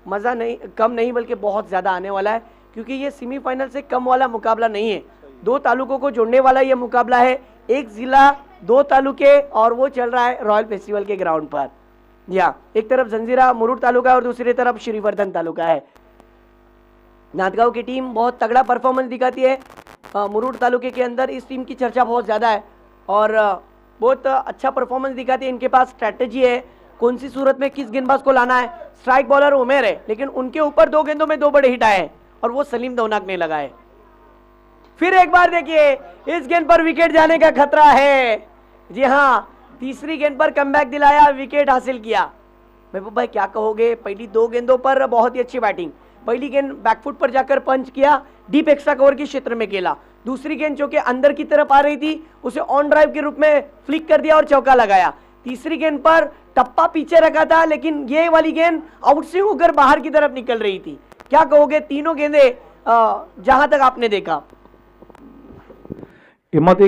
मजा नहीं, कम नहीं बल्कि बहुत ज्यादा आने वाला है, क्योंकि ये सेमीफाइनल से कम वाला मुकाबला नहीं है। 2 तालुकों को जोड़ने वाला ये मुकाबला है, एक जिला 2 तालुके, और वो चल रहा है रॉयल फेस्टिवल के ग्राउंड पर। या एक तरफ जंजीरा मुरुड तालुका और दूसरी तरफ श्रीवर्धन तालुका है। नादगांव की टीम बहुत तगड़ा परफॉर्मेंस दिखाती है, मुरुड तालुके के अंदर इस टीम की चर्चा बहुत ज़्यादा है और बहुत अच्छा परफॉर्मेंस दिखाते हैं, इनके पास स्ट्रैटेजी है, कौन सी सूरत में किस गेंदबाज को लाना है। स्ट्राइक बॉलर उमेर है, लेकिन उनके ऊपर 2 गेंदों में 2 बड़े हिट आए और वो सलीम दौनाक ने लगाए। फिर एक बार देखिए, इस गेंद पर विकेट जाने का खतरा है। जी हाँ, तीसरी गेंद पर कमबैक दिलाया, विकेट हासिल किया। महबूब भाई क्या कहोगे, पहली 2 गेंदों पर बहुत ही अच्छी बैटिंग। पहली गेंद बैकफुट पर जाकर पंच किया, डीप एक्स्ट्रा कवर के क्षेत्र में खेला। दूसरी गेंद जो कि अंदर की तरफ आ रही थी, उसे ऑन ड्राइव के रूप में फ्लिक कर दिया और चौका लगाया। तीसरी गेंद पर टप्पा पीछे रखा था, लेकिन ये वाली गेंद आउट से होकर बाहर की तरफ निकल रही थी। क्या कहोगे, तीनों गेंदे जहां तक आपने देखा? हिम्मत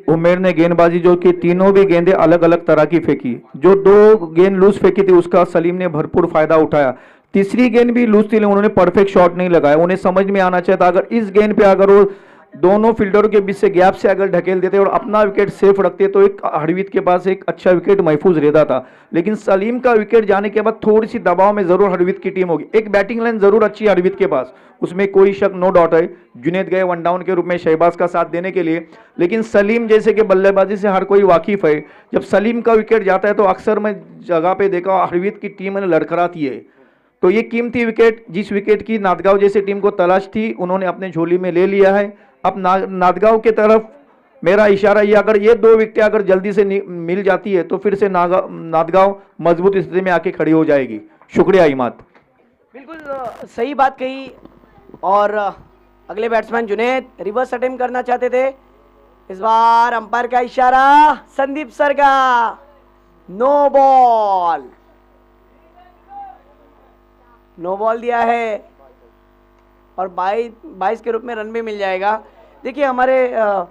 उमेर ने गेंदबाजी जो कि तीनों भी गेंदें अलग अलग तरह की फेंकी। जो 2 गेंद लूज फेंकी थी उसका सलीम ने भरपूर फायदा उठाया। तीसरी गेंद भी लूज थी, उन्होंने परफेक्ट शॉट नहीं लगाया। उन्हें समझ में आना चाहिए था, अगर इस गेंद पे अगर वो दोनों फील्डरों के बीच से गैप से अगर ढकेल देते और अपना विकेट सेफ रखते तो एक हरवीत के पास एक अच्छा विकेट महफूज रहता था। लेकिन सलीम का विकेट जाने के बाद थोड़ी सी दबाव में जरूर हरवीत की टीम होगी। एक बैटिंग लाइन जरूर अच्छी है हरवीत के पास, उसमें कोई शक नो डाउट है। जुनेद गए 1 डाउन के रूप में शहबाज का साथ देने के लिए, लेकिन सलीम जैसे कि बल्लेबाजी से हर कोई वाकिफ है, जब सलीम का विकेट जाता है तो अक्सर मैं जगह पे देखा हरवीत की टीम ने लड़खड़ाती है। तो ये कीमती विकेट, जिस विकेट की नांदगांव जैसी टीम को तलाश थी, उन्होंने अपने झोली में ले लिया है। अब नांदगांव की तरफ मेरा इशारा ये, अगर ये 2 विकेटें अगर जल्दी से मिल जाती है तो फिर से नांदगांव मजबूत स्थिति में आके खड़ी हो जाएगी। शुक्रिया इमाद। बिल्कुल सही बात कही। और अगले बैट्समैन जुनेद रिवर्स अटेम्प्ट करना चाहते थे। इस बार अंपायर का इशारा, संदीप सर का, नो बॉल, नो बॉल दिया है और 22 के रूप में रन भी मिल जाएगा। देखिए, हमारे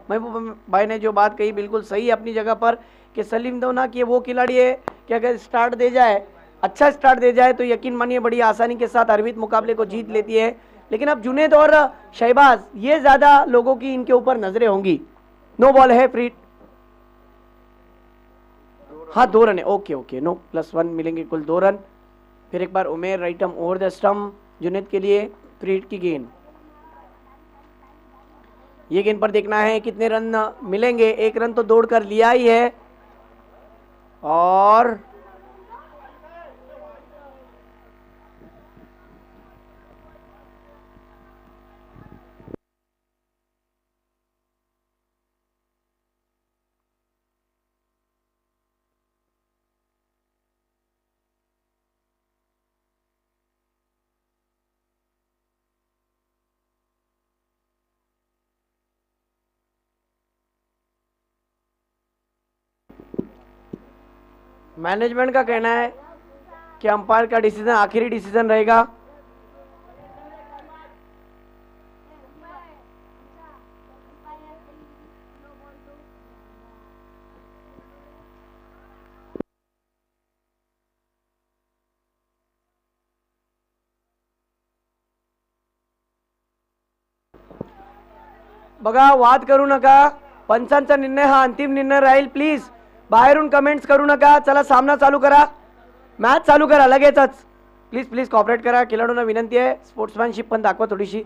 महबूब भाई ने जो बात कही बिल्कुल सही है अपनी जगह पर, कि सलीम दौनाक ये वो खिलाड़ी है कि अगर स्टार्ट दे जाए, अच्छा स्टार्ट दे जाए, तो यकीन मानिए बड़ी आसानी के साथ हरवीत मुकाबले को जीत लेती है। लेकिन अब जुनेद और शहबाज, ये ज्यादा लोगों की इनके ऊपर नजरें होंगी। नो बॉल है, फ्री। हाँ, 2 रन है, ओके ओके, नो, +1 मिलेंगे, कुल 2 रन। फिर एक बार Umer right arm over the stump, Junaid के लिए फ्री हिट की गेंद। ये गेंद पर देखना है कितने रन मिलेंगे। 1 रन तो दौड़ कर लिया ही है और मैनेजमेंट का कहना है कि अंपायर का डिसीजन आखिरी डिसीजन रहेगा। बघा, वाद करू नका, पंचांचा निर्णय हा अंतिम निर्णय राहील। प्लीज बाहेरून कमेंट्स करू नका। चला, सामना चालू करा, मॅच चालू करा लगेचच। प्लीज प्लीज कॉपरेट करा, खिलाडूंना विनंती आहे, स्पोर्ट्समॅनशिप पण दाखवा थोडीशी।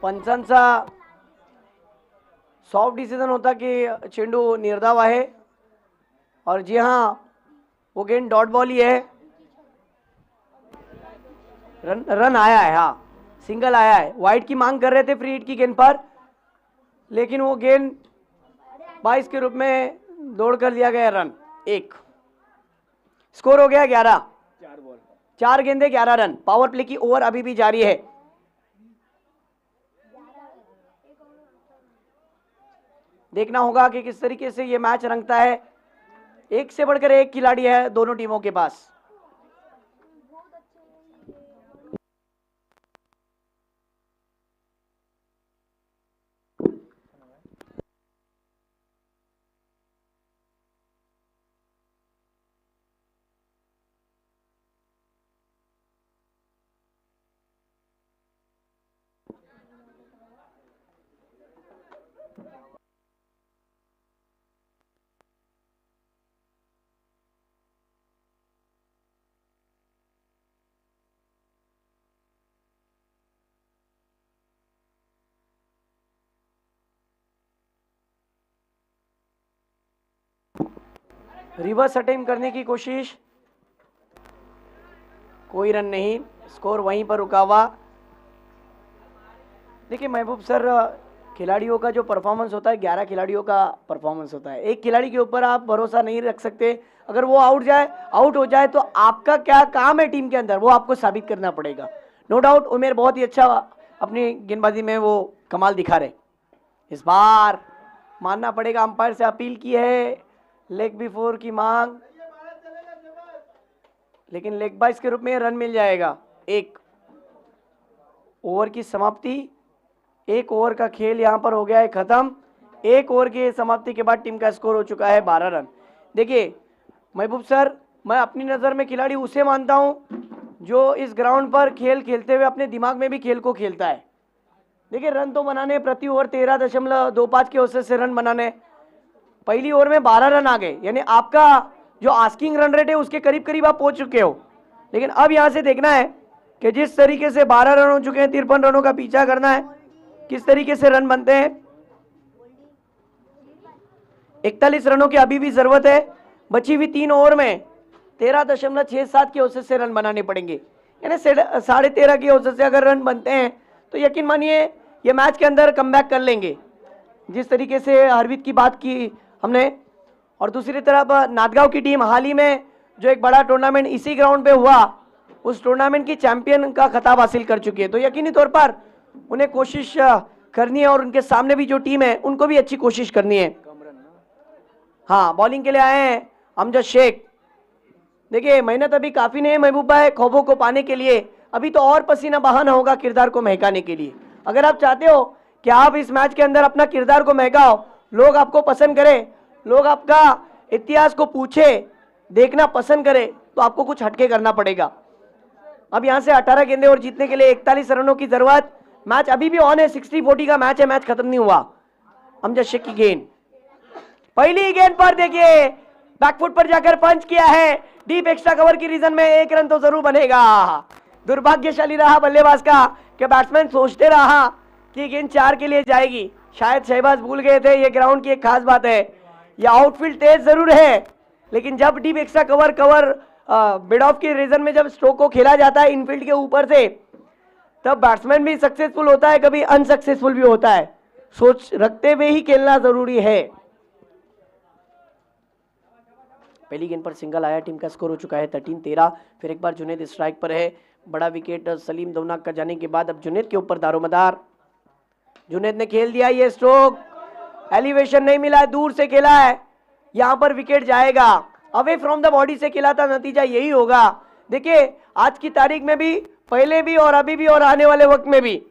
पंचांचा सॉफ्ट डिसीजन होता कि चेंडू निर्धाव आहे और जी हाँ, वो गेंद डॉट बॉल ही है। रन आया है, हाँ, सिंगल आया है। वाइड की मांग कर रहे थे फ्री हिट की गेंद पर, लेकिन वो गेंद 22 के रूप में दौड़ कर दिया गया, रन 1। स्कोर हो गया 11। 4 गेंदे 11 रन। पावर प्ले की ओवर अभी भी जारी है। देखना होगा कि किस तरीके से ये मैच रंगता है। एक से बढ़कर एक खिलाड़ी है दोनों टीमों के पास। रिवर्स अटेम्प्ट करने की कोशिश, कोई रन नहीं, स्कोर वहीं पर रुका हुआ। देखिए महबूब सर, खिलाड़ियों का जो परफॉर्मेंस होता है 11 खिलाड़ियों का परफॉर्मेंस होता है, एक खिलाड़ी के ऊपर आप भरोसा नहीं रख सकते। अगर वो आउट हो जाए तो आपका क्या काम है टीम के अंदर, वो आपको साबित करना पड़ेगा। नो डाउट उमेर बहुत ही अच्छा अपनी गेंदबाजी में वो कमाल दिखा रहे। इस बार मानना पड़ेगा, अंपायर से अपील की है लेग बिफोर की मांग, लेकिन लेग बाइस के रूप में रन मिल जाएगा। एक ओवर की समाप्ति, एक ओवर का खेल यहां पर हो गया है खत्म। एक ओवर की समाप्ति के बाद टीम का स्कोर हो चुका है 12 रन। देखिए महबूब सर, मैं अपनी नज़र में खिलाड़ी उसे मानता हूं जो इस ग्राउंड पर खेल खेलते हुए अपने दिमाग में भी खेल को खेलता है। देखिए रन तो बनाने प्रति ओवर 13.25 के औसत से रन बनाने, पहली ओवर में 12 रन आ गए, यानी आपका जो आस्किंग रन रेट है उसके करीब करीब आप पहुंच चुके हो। लेकिन अब यहां से देखना है कि जिस तरीके से 12 रन हो चुके हैं, 53 रनों का पीछा करना है, किस तरीके से रन बनते हैं। 41 रनों की अभी भी जरूरत है, बची हुई 3 ओवर में 13.67 के औसत से रन बनाने पड़ेंगे, यानी 13.5 की औसत से अगर रन बनते हैं तो यकीन मानिए ये मैच के अंदर कमबैक कर लेंगे, जिस तरीके से हरवीत की बात की हमने। और दूसरी तरफ नांदगांव की टीम हाल ही में जो एक बड़ा टूर्नामेंट इसी ग्राउंड पे हुआ, उस टूर्नामेंट की चैंपियन का खिताब हासिल कर चुकी है, तो यकीनी तौर पर उन्हें कोशिश करनी है और उनके सामने भी जो टीम है उनको भी अच्छी कोशिश करनी है। हाँ, बॉलिंग के लिए आए हैं अमजद शेख। देखिए मेहनत अभी काफी नहीं है महबूब भाई ख्वाबों को पाने के लिए, अभी तो और पसीना बहाना होगा किरदार को महकाने के लिए। अगर आप चाहते हो कि आप इस मैच के अंदर अपना किरदार को महकाओ, लोग आपको पसंद करें, लोग आपका इतिहास को पूछे देखना पसंद करें, तो आपको कुछ हटके करना पड़ेगा। अब यहां से 18 गेंदे और जीतने के लिए 41 रनों की जरूरत। मैच अभी भी ऑन है, 60-40 का मैच है, मैच खत्म नहीं हुआ। अमजद शेख की गेंद, पहली गेंद पर देखिए बैकफुट पर जाकर पंच किया है, डीप एक्स्ट्रा कवर की रीजन में 1 रन तो जरूर बनेगा। दुर्भाग्यशाली रहा बल्लेबाज का कि बैट्समैन सोचते रहा कि गेंद 4 के लिए जाएगी, शायद शहबाज भूल गए थे। ये ग्राउंड की एक खास बात है, ये आउटफील्ड तेज जरूर है, लेकिन जब deep extra cover mid of के रीजन में जब स्ट्रोक को खेला जाता है इनफील्ड के ऊपर से, तब बैट्समैन भी सक्सेसफुल होता है, कभी अनसक्सेसफुल भी होता है। सोच रखते हुए ही खेलना जरूरी है। पहली गेंद पर सिंगल आया, टीम का स्कोर हो चुका है 13-13। फिर एक बार जुनेद स्ट्राइक पर है, बड़ा विकेट सलीम दौनाक का जाने के बाद अब जुनेद के ऊपर दारोमदार। जुनेद ने खेल दिया, ये स्ट्रोक एलिवेशन नहीं मिला है, दूर से खेला है, यहां पर विकेट जाएगा। अवे फ्रॉम द बॉडी से खेला था, नतीजा यही होगा। देखिए आज की तारीख में भी, पहले भी और अभी भी और आने वाले वक्त में भी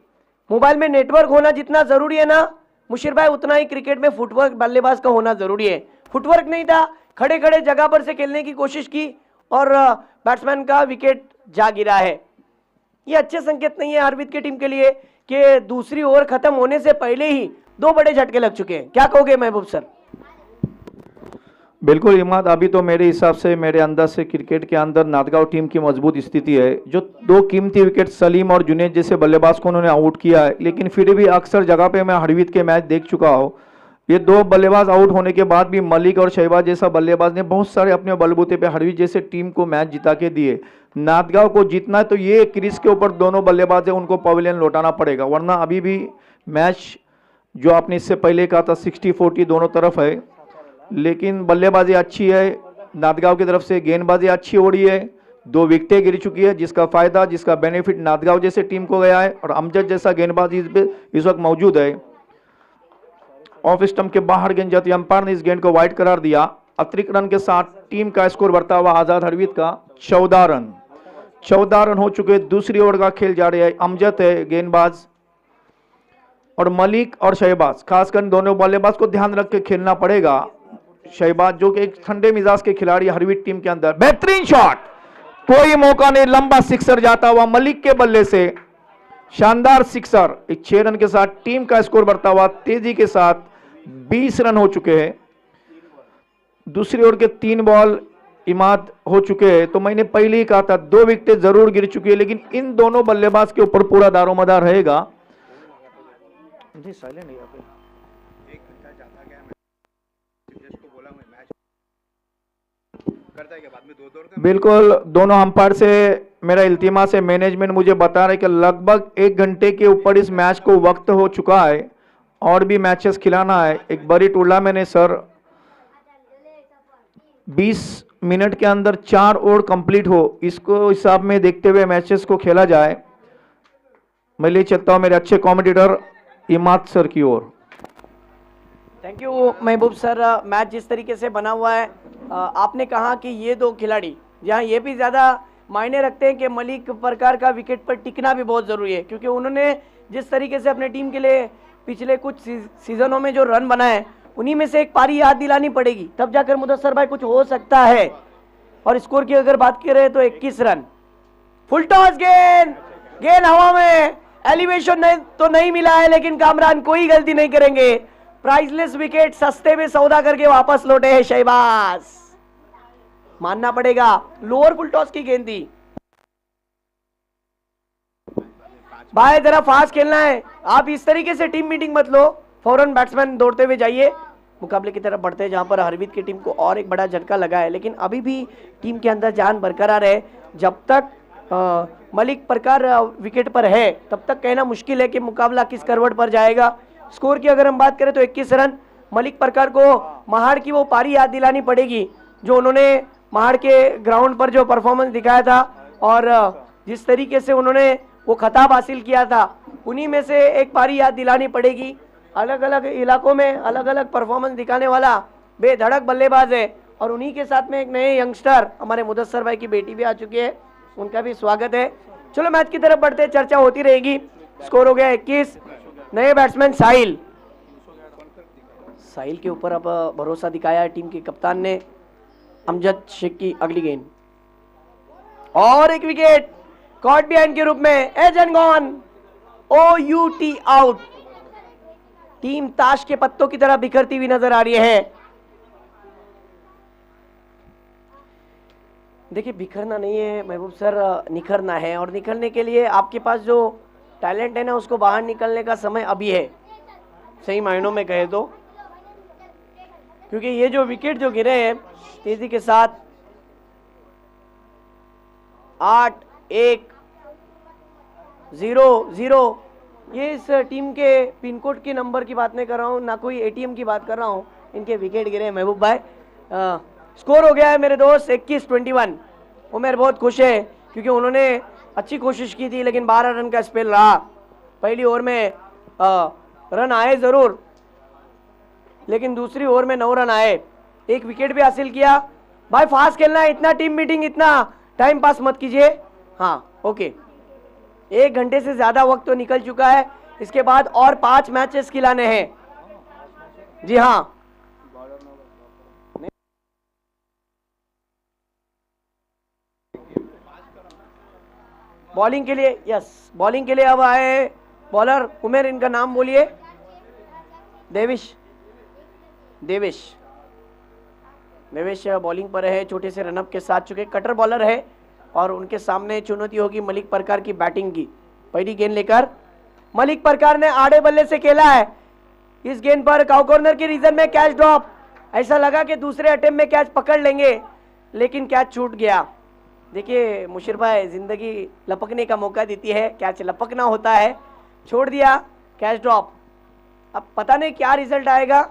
मोबाइल में नेटवर्क होना जितना जरूरी है ना मुशीर भाई, उतना ही क्रिकेट में फुटवर्क बल्लेबाज का होना जरूरी है। फुटवर्क नहीं था, खड़े खड़े जगह पर से खेलने की कोशिश की और बैट्समैन का विकेट जा गिरा है। ये अच्छे संकेत नहीं है हरवीत की टीम के लिए कि दूसरी ओवर खत्म होने से पहले ही 2 बड़े झटके लग चुके हैं। क्या कहोगे महबूब सर? बिल्कुल इमाद, अभी तो मेरे हिसाब से, मेरे अंदाज से क्रिकेट के अंदर नांदगांव टीम की मजबूत स्थिति है। जो 2 कीमती विकेट सलीम और जुनेद जैसे बल्लेबाज को उन्होंने आउट किया है, लेकिन फिर भी अक्सर जगह पे मैं हरवीत के मैच देख चुका हूँ, ये 2 बल्लेबाज आउट होने के बाद भी मलिक और शहबाज जैसा बल्लेबाज ने बहुत सारे अपने बलबूते पे हरवीत जैसे टीम को मैच जिता के दिए। नांदगांव को जीतना है तो ये क्रीज के ऊपर दोनों बल्लेबाज है उनको पवेलियन लौटाना पड़ेगा, वरना अभी भी मैच जो आपने इससे पहले कहा था 60-40 दोनों तरफ है। लेकिन बल्लेबाजी अच्छी है नांदगांव की तरफ से, गेंदबाजी अच्छी हो रही है, 2 विकेटें गिर चुकी है, जिसका फायदा, जिसका बेनिफिट नांदगांव जैसे टीम को गया है। और अमजद जैसा गेंदबाज इस वक्त मौजूद है। ऑफ स्टंप के बाहर गेंद जाती है, अंपायर ने इस गेंद को वाइड करार दिया। अतिरिक्त रन के साथ टीम का स्कोर बढ़ता हुआ आजाद हरवीत का 14 रन हो चुके। दूसरी ओवर का खेल जारी है, अमजद है गेंदबाज और मलिक और शहबाज, खासकर दोनों बल्लेबाज को ध्यान रख के खेलना पड़ेगा। शहबाज जो कि एक ठंडे मिजाज के खिलाड़ी हरवीत टीम के अंदर, बेहतरीन शॉट, कोई मौका नहीं, लंबा सिक्सर जाता हुआ मलिक के बल्ले से, शानदार सिक्सर। 6 रन के साथ टीम का स्कोर बढ़ता हुआ तेजी के साथ 20 रन हो चुके हैं। दूसरी ओवर के 3 बॉल इमाद हो चुके हैं। तो मैंने पहले ही कहा था 2 विकेटें जरूर गिर चुकी है, लेकिन इन दोनों बल्लेबाज के ऊपर पूरा दारोमदार रहेगा। साइलेंट है यहाँ पे। 1 घंटा ज्यादा गया, मैं को बोला मैं मैच बिल्कुल, दोनों अंपायर से मेरा इल्तिमास है, मैनेजमेंट मुझे बता रहे कि लगभग 1 घंटे के ऊपर इस मैच को वक्त हो चुका है और भी मैचेस खिलाना है। एक बड़ी टूर्नामेंट है सर, 20 मिनट के अंदर 4 ओवर कंप्लीट हो, इसको हिसाब में देखते हुए मैचेस को खेला जाए। मैं ले चलता हूँ मेरे अच्छे कमेंटेटर इमाद सर की ओर। Thank you Mehboob sir. Match जिस तरीके से बना हुआ है, आपने कहा कि ये दो खिलाड़ी, जहाँ ये भी ज़्यादा मायने रखते हैं कि मलिक परकार का विकेट पर टिकना भी बहुत ज़रूरी है, क्योंकि उन्होंने जिस तरीके से अपने टीम के लिए पिछले कुछ सीजनों में जो रन बनाए, उन्हीं में से एक पारी याद दिलानी पड़ेगी, तब जाकर मुदस्सर भाई कुछ हो सकता है। और स्कोर की अगर बात करें तो 21 रन। फुल टॉस गेंद, गेंद हवा में, एलिवेशन तो नहीं मिला है, लेकिन कामरान कोई गलती नहीं करेंगे। प्राइसलेस विकेट सस्ते में सौदा करके वापस लौटे हैं शहबाज, मानना पड़ेगा। लोअर फुल टॉस की गेंद थी भाई, जरा फास्ट खेलना है। आप इस तरीके से टीम मीटिंग मत लो, फौरन बैट्समैन दौड़ते हुए जाइए, मुकाबले की तरफ बढ़ते हैं, जहां पर हरवीत की टीम को और एक बड़ा झटका लगा है, लेकिन अभी भी टीम के अंदर जान बरकरार है। जब तक मलिक परकार विकेट पर है, तब तक कहना मुश्किल है कि मुकाबला किस करवट पर जाएगा। स्कोर की अगर हम बात करें तो 21 रन। मलिक परकार को महाड़ की वो पारी याद दिलानी पड़ेगी जो उन्होंने महाड़ के ग्राउंड पर जो परफॉर्मेंस दिखाया था और जिस तरीके से उन्होंने वो खिताब हासिल किया था, उन्हीं में से एक पारी याद दिलानी पड़ेगी। अलग अलग इलाकों में अलग अलग परफॉर्मेंस दिखाने वाला बेधड़क बल्लेबाज है, और उन्हीं के साथ में एक नए यंगस्टर हमारे मुदस्सर भाई की बेटी भी आ चुकी है, उनका भी स्वागत है। चलो मैच की तरफ बढ़ते, चर्चा होती रहेगी। स्कोर हो गया 21। नए बैट्समैन साहिल के ऊपर अब भरोसा दिखाया है टीम के कप्तान ने। अमजद शेख की अगली गेंद और एक विकेट कॉट बिहाइंड के रूप में, edge and gone, OUT out. Team ताश के पत्तों की तरह बिखरती हुई नजर आ रही है। देखिए, बिखरना नहीं है महबूब सर, निखरना है, और निखरने के लिए आपके पास जो टैलेंट है ना, उसको बाहर निकलने का समय अभी है, सही मायनों में कहे तो। क्योंकि ये जो विकेट जो गिरे हैं तेजी के साथ, 8-1-0-0, ये इस टीम के पिन कोड के नंबर की बात नहीं कर रहा हूँ, ना कोई ATM की बात कर रहा हूँ, इनके विकेट गिरे हैं महबूब भाई। स्कोर हो गया है मेरे दोस्त 21-21। उमेर बहुत खुश है क्योंकि उन्होंने अच्छी कोशिश की थी, लेकिन 12 रन का स्पेल रहा। पहली ओवर में रन आए ज़रूर, लेकिन दूसरी ओवर में 9 रन आए, एक विकेट भी हासिल किया। भाई फास्ट खेलना है, इतना टीम मीटिंग, इतना टाइम पास मत कीजिए। हाँ ओके, 1 घंटे से ज़्यादा वक्त तो निकल चुका है, इसके बाद और 5 मैचेस खिलाने हैं। जी हाँ, बॉलिंग के लिए, यस, बॉलिंग के लिए अब आए बॉलर उमेर, इनका नाम बोलिए। देविश बॉलिंग पर है, छोटे से रनअप के साथ, चुके कटर बॉलर है और उनके सामने चुनौती होगी मलिक परकार की बैटिंग की। पहली गेंद लेकर मलिक परकार ने आड़े बल्ले से खेला है। इस गेंद पर काउ कॉर्नर के रीजन में कैच ड्रॉप, ऐसा लगा कि दूसरे अटेम्प्ट में कैच पकड़ लेंगे, लेकिन कैच छूट गया। देखिए मुशीर भाई, जिंदगी लपकने का मौका देती है, कैच लपकना होता है, छोड़ दिया, कैच ड्रॉप। अब पता नहीं क्या रिजल्ट आएगा,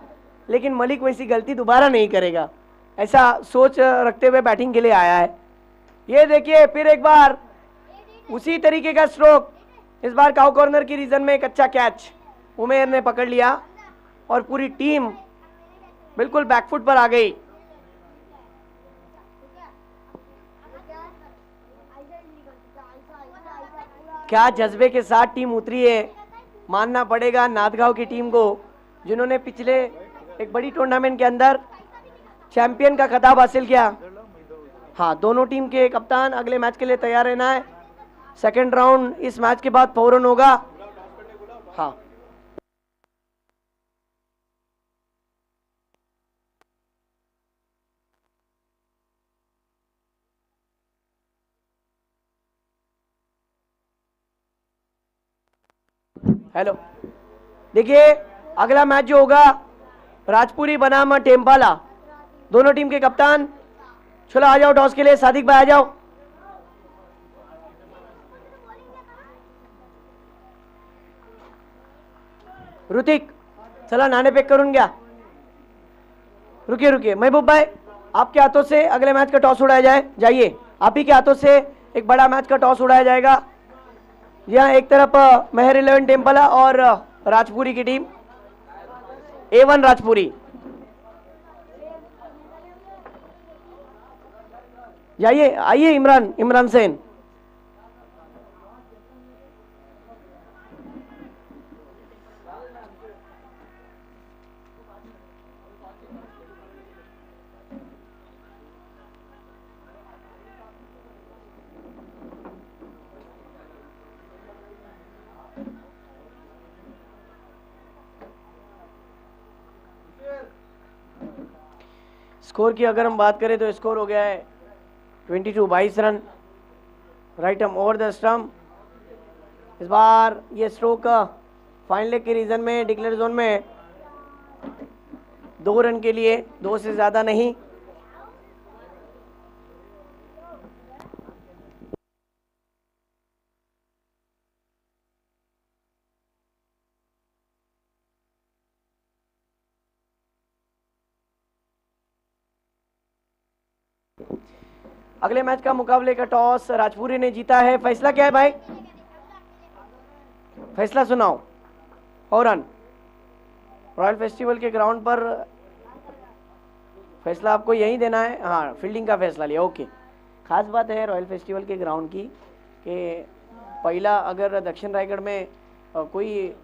लेकिन मलिक वैसी गलती दोबारा नहीं करेगा, ऐसा सोच रखते हुए बैटिंग के लिए आया है। ये देखिए फिर एक बार उसी तरीके का स्ट्रोक, इस बार काउ कॉर्नर की रीजन में एक अच्छा कैच उमेर ने पकड़ लिया और पूरी टीम बिल्कुल बैकफुट पर आ गई। क्या जज्बे के साथ टीम उतरी है, मानना पड़ेगा नांदगांव की टीम को, जिन्होंने पिछले एक बड़ी टूर्नामेंट के अंदर चैंपियन का खिताब हासिल किया। हाँ, दोनों टीम के कप्तान अगले मैच के लिए तैयार रहना है। सेकंड राउंड इस मैच के बाद फौरन होगा। हाँ, हेलो, देखिए अगला मैच जो होगा राजपुरी बनाम टेम्पाला, दोनों टीम के कप्तान चलो आ जाओ टॉस के लिए, सादिक भाई आ जाओ। ऋतिक चला नाणे पैक करून घ्या। रुकिए रुकिए महबूब भाई, आपके हाथों से अगले मैच का टॉस उड़ाया जाए, जाइए आप ही के हाथों से एक बड़ा मैच का टॉस उड़ाया जाएगा। यहाँ एक तरफ मेहर 11 टेम्पला और राजपुरी की टीम, A1 राजपुरी। जाइए आइए इमरान सेन। स्कोर की अगर हम बात करें तो स्कोर हो गया है 22 रन। राइट हम ओवर द स्टंप। इस बार ये स्ट्रोक फाइन लेग के रीजन में डिक्लेयर जोन में 2 रन के लिए, 2 से ज्यादा नहीं। अगले मैच का मुकाबले का टॉस राजपुरी ने जीता है। फैसला क्या है भाई? फैसला सुनाओ। और रन रॉयल फेस्टिवल के ग्राउंड पर फैसला आपको यही देना है। हाँ फील्डिंग का फैसला लिया, ओके। खास बात है रॉयल फेस्टिवल के ग्राउंड की कि पहला अगर दक्षिण रायगढ़ में कोई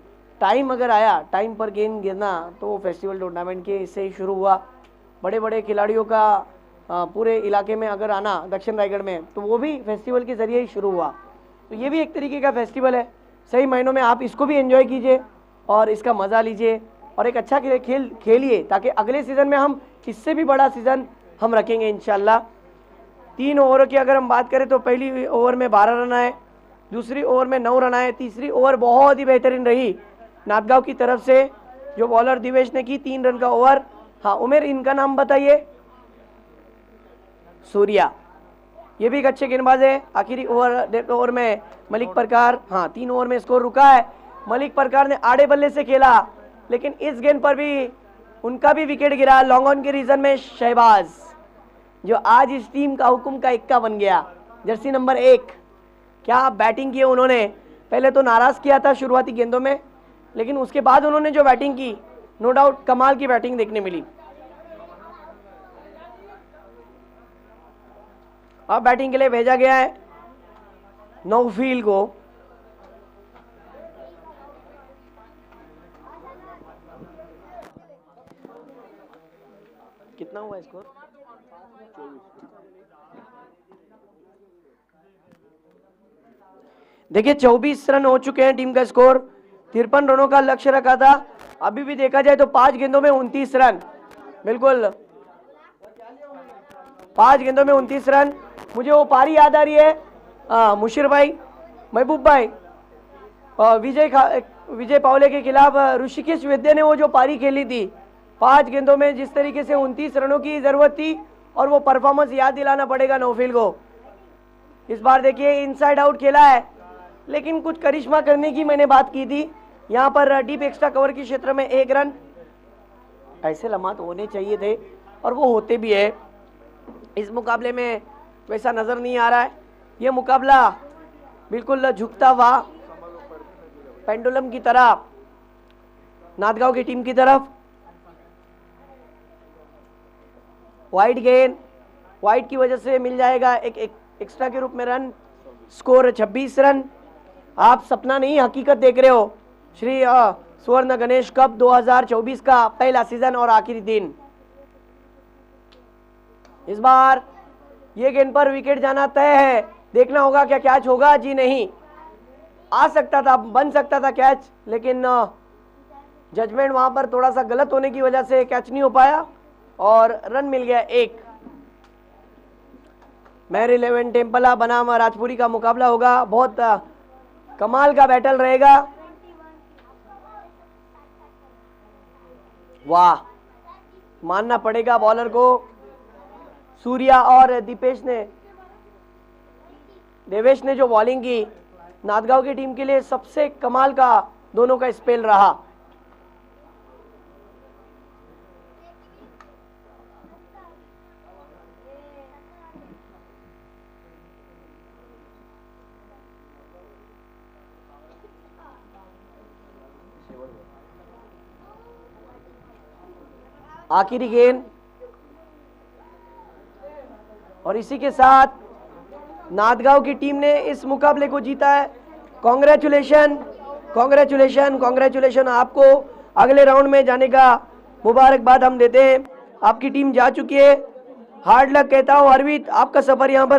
टाइम अगर आया, टाइम पर गेंद गिरना, तो फेस्टिवल टूर्नामेंट के इससे ही शुरू हुआ। बड़े बड़े खिलाड़ियों का पूरे इलाके में अगर आना दक्षिण रायगढ़ में, तो वो भी फेस्टिवल के जरिए ही शुरू हुआ। तो ये भी एक तरीके का फेस्टिवल है। सही मायनों में आप इसको भी एंजॉय कीजिए और इसका मज़ा लीजिए और एक अच्छा खेल खेलिए, ताकि अगले सीज़न में हम इससे भी बड़ा सीज़न हम रखेंगे इंशाल्लाह। 3 ओवरों की अगर हम बात करें तो पहली ओवर में 12 रन आए, दूसरी ओवर में 9 रन आए, तीसरी ओवर बहुत ही बेहतरीन रही नांदगांव की तरफ से जो बॉलर दिवेश ने की, 3 रन का ओवर। हाँ उमेर, इनका नाम बताइए। सूर्या, ये भी एक अच्छे गेंदबाज है। आखिरी ओवर में मलिक परकार, हाँ 3 ओवर में स्कोर रुका है। मलिक परकार ने आड़े बल्ले से खेला, लेकिन इस गेंद पर भी उनका भी विकेट गिरा। लॉन्ग ऑन के रीजन में शहबाज, जो आज इस टीम का हुक्म का इक्का बन गया, जर्सी नंबर 1। क्या बैटिंग की उन्होंने, पहले तो नाराज किया था शुरुआती गेंदों में, लेकिन उसके बाद उन्होंने जो बैटिंग की, नो डाउट कमाल की बैटिंग देखने मिली। अब बैटिंग के लिए भेजा गया है नौफील को। कितना हुआ स्कोर? 24। देखिए 24 रन हो चुके हैं टीम का स्कोर। 53 रनों का लक्ष्य रखा था। अभी भी देखा जाए तो 5 गेंदों में 29 रन, बिल्कुल 5 गेंदों में 29 रन। मुझे वो पारी याद आ रही है मुशीर भाई, महबूब भाई, विजय पावले के खिलाफ ऋषिकेश वैद्य ने वो जो पारी खेली थी 5 गेंदों में, जिस तरीके से 29 रनों की जरूरत थी, और वो परफॉर्मेंस याद दिलाना पड़ेगा नौफील को। इस बार देखिए इनसाइड आउट खेला है, लेकिन कुछ करिश्मा करने की मैंने बात की थी। यहाँ पर डीप एक्स्ट्रा कवर के क्षेत्र में 1 रन, ऐसे लम्हात होने चाहिए थे और वो होते भी है। इस मुकाबले में वैसा नजर नहीं आ रहा है। ये मुकाबला बिल्कुल झुकता हुआ पेंडुलम की तरह नांदगांव की टीम की तरफ। वाइड गेंद, वाइड की वजह से मिल जाएगा एक एक्स्ट्रा के रूप में रन। Score 26 run. आप सपना नहीं हकीकत देख रहे हो। श्री स्वर्ण गणेश कप 2024 का पहला सीजन और आखिरी दिन। इस बार ये गेंद पर विकेट जाना तय है। देखना होगा क्या कैच होगा। जी नहीं, आ सकता था, बन सकता था कैच, लेकिन जजमेंट वहां पर थोड़ा सा गलत होने की वजह से कैच नहीं हो पाया और रन मिल गया 1। मेहर 11 टेम्पला बनाम राजपुरी का मुकाबला होगा। बहुत कमाल का बैटल रहेगा। वाह, मानना पड़ेगा बॉलर को, सूर्या और देवेश ने जो बॉलिंग की, नांदगांव की टीम के लिए सबसे कमाल का दोनों का स्पेल रहा। आखिरी गेंद, और इसी के साथ नांदगांव की टीम ने इस मुकाबले को जीता है। Congratulation, congratulation, congratulation. आपको अगले राउंड में जाने का मुबारकबाद हम देते हैं। आपकी टीम जा चुकी है। हार्ड लक कहता हूँ। अरविंद, आपका सफर यहाँ पर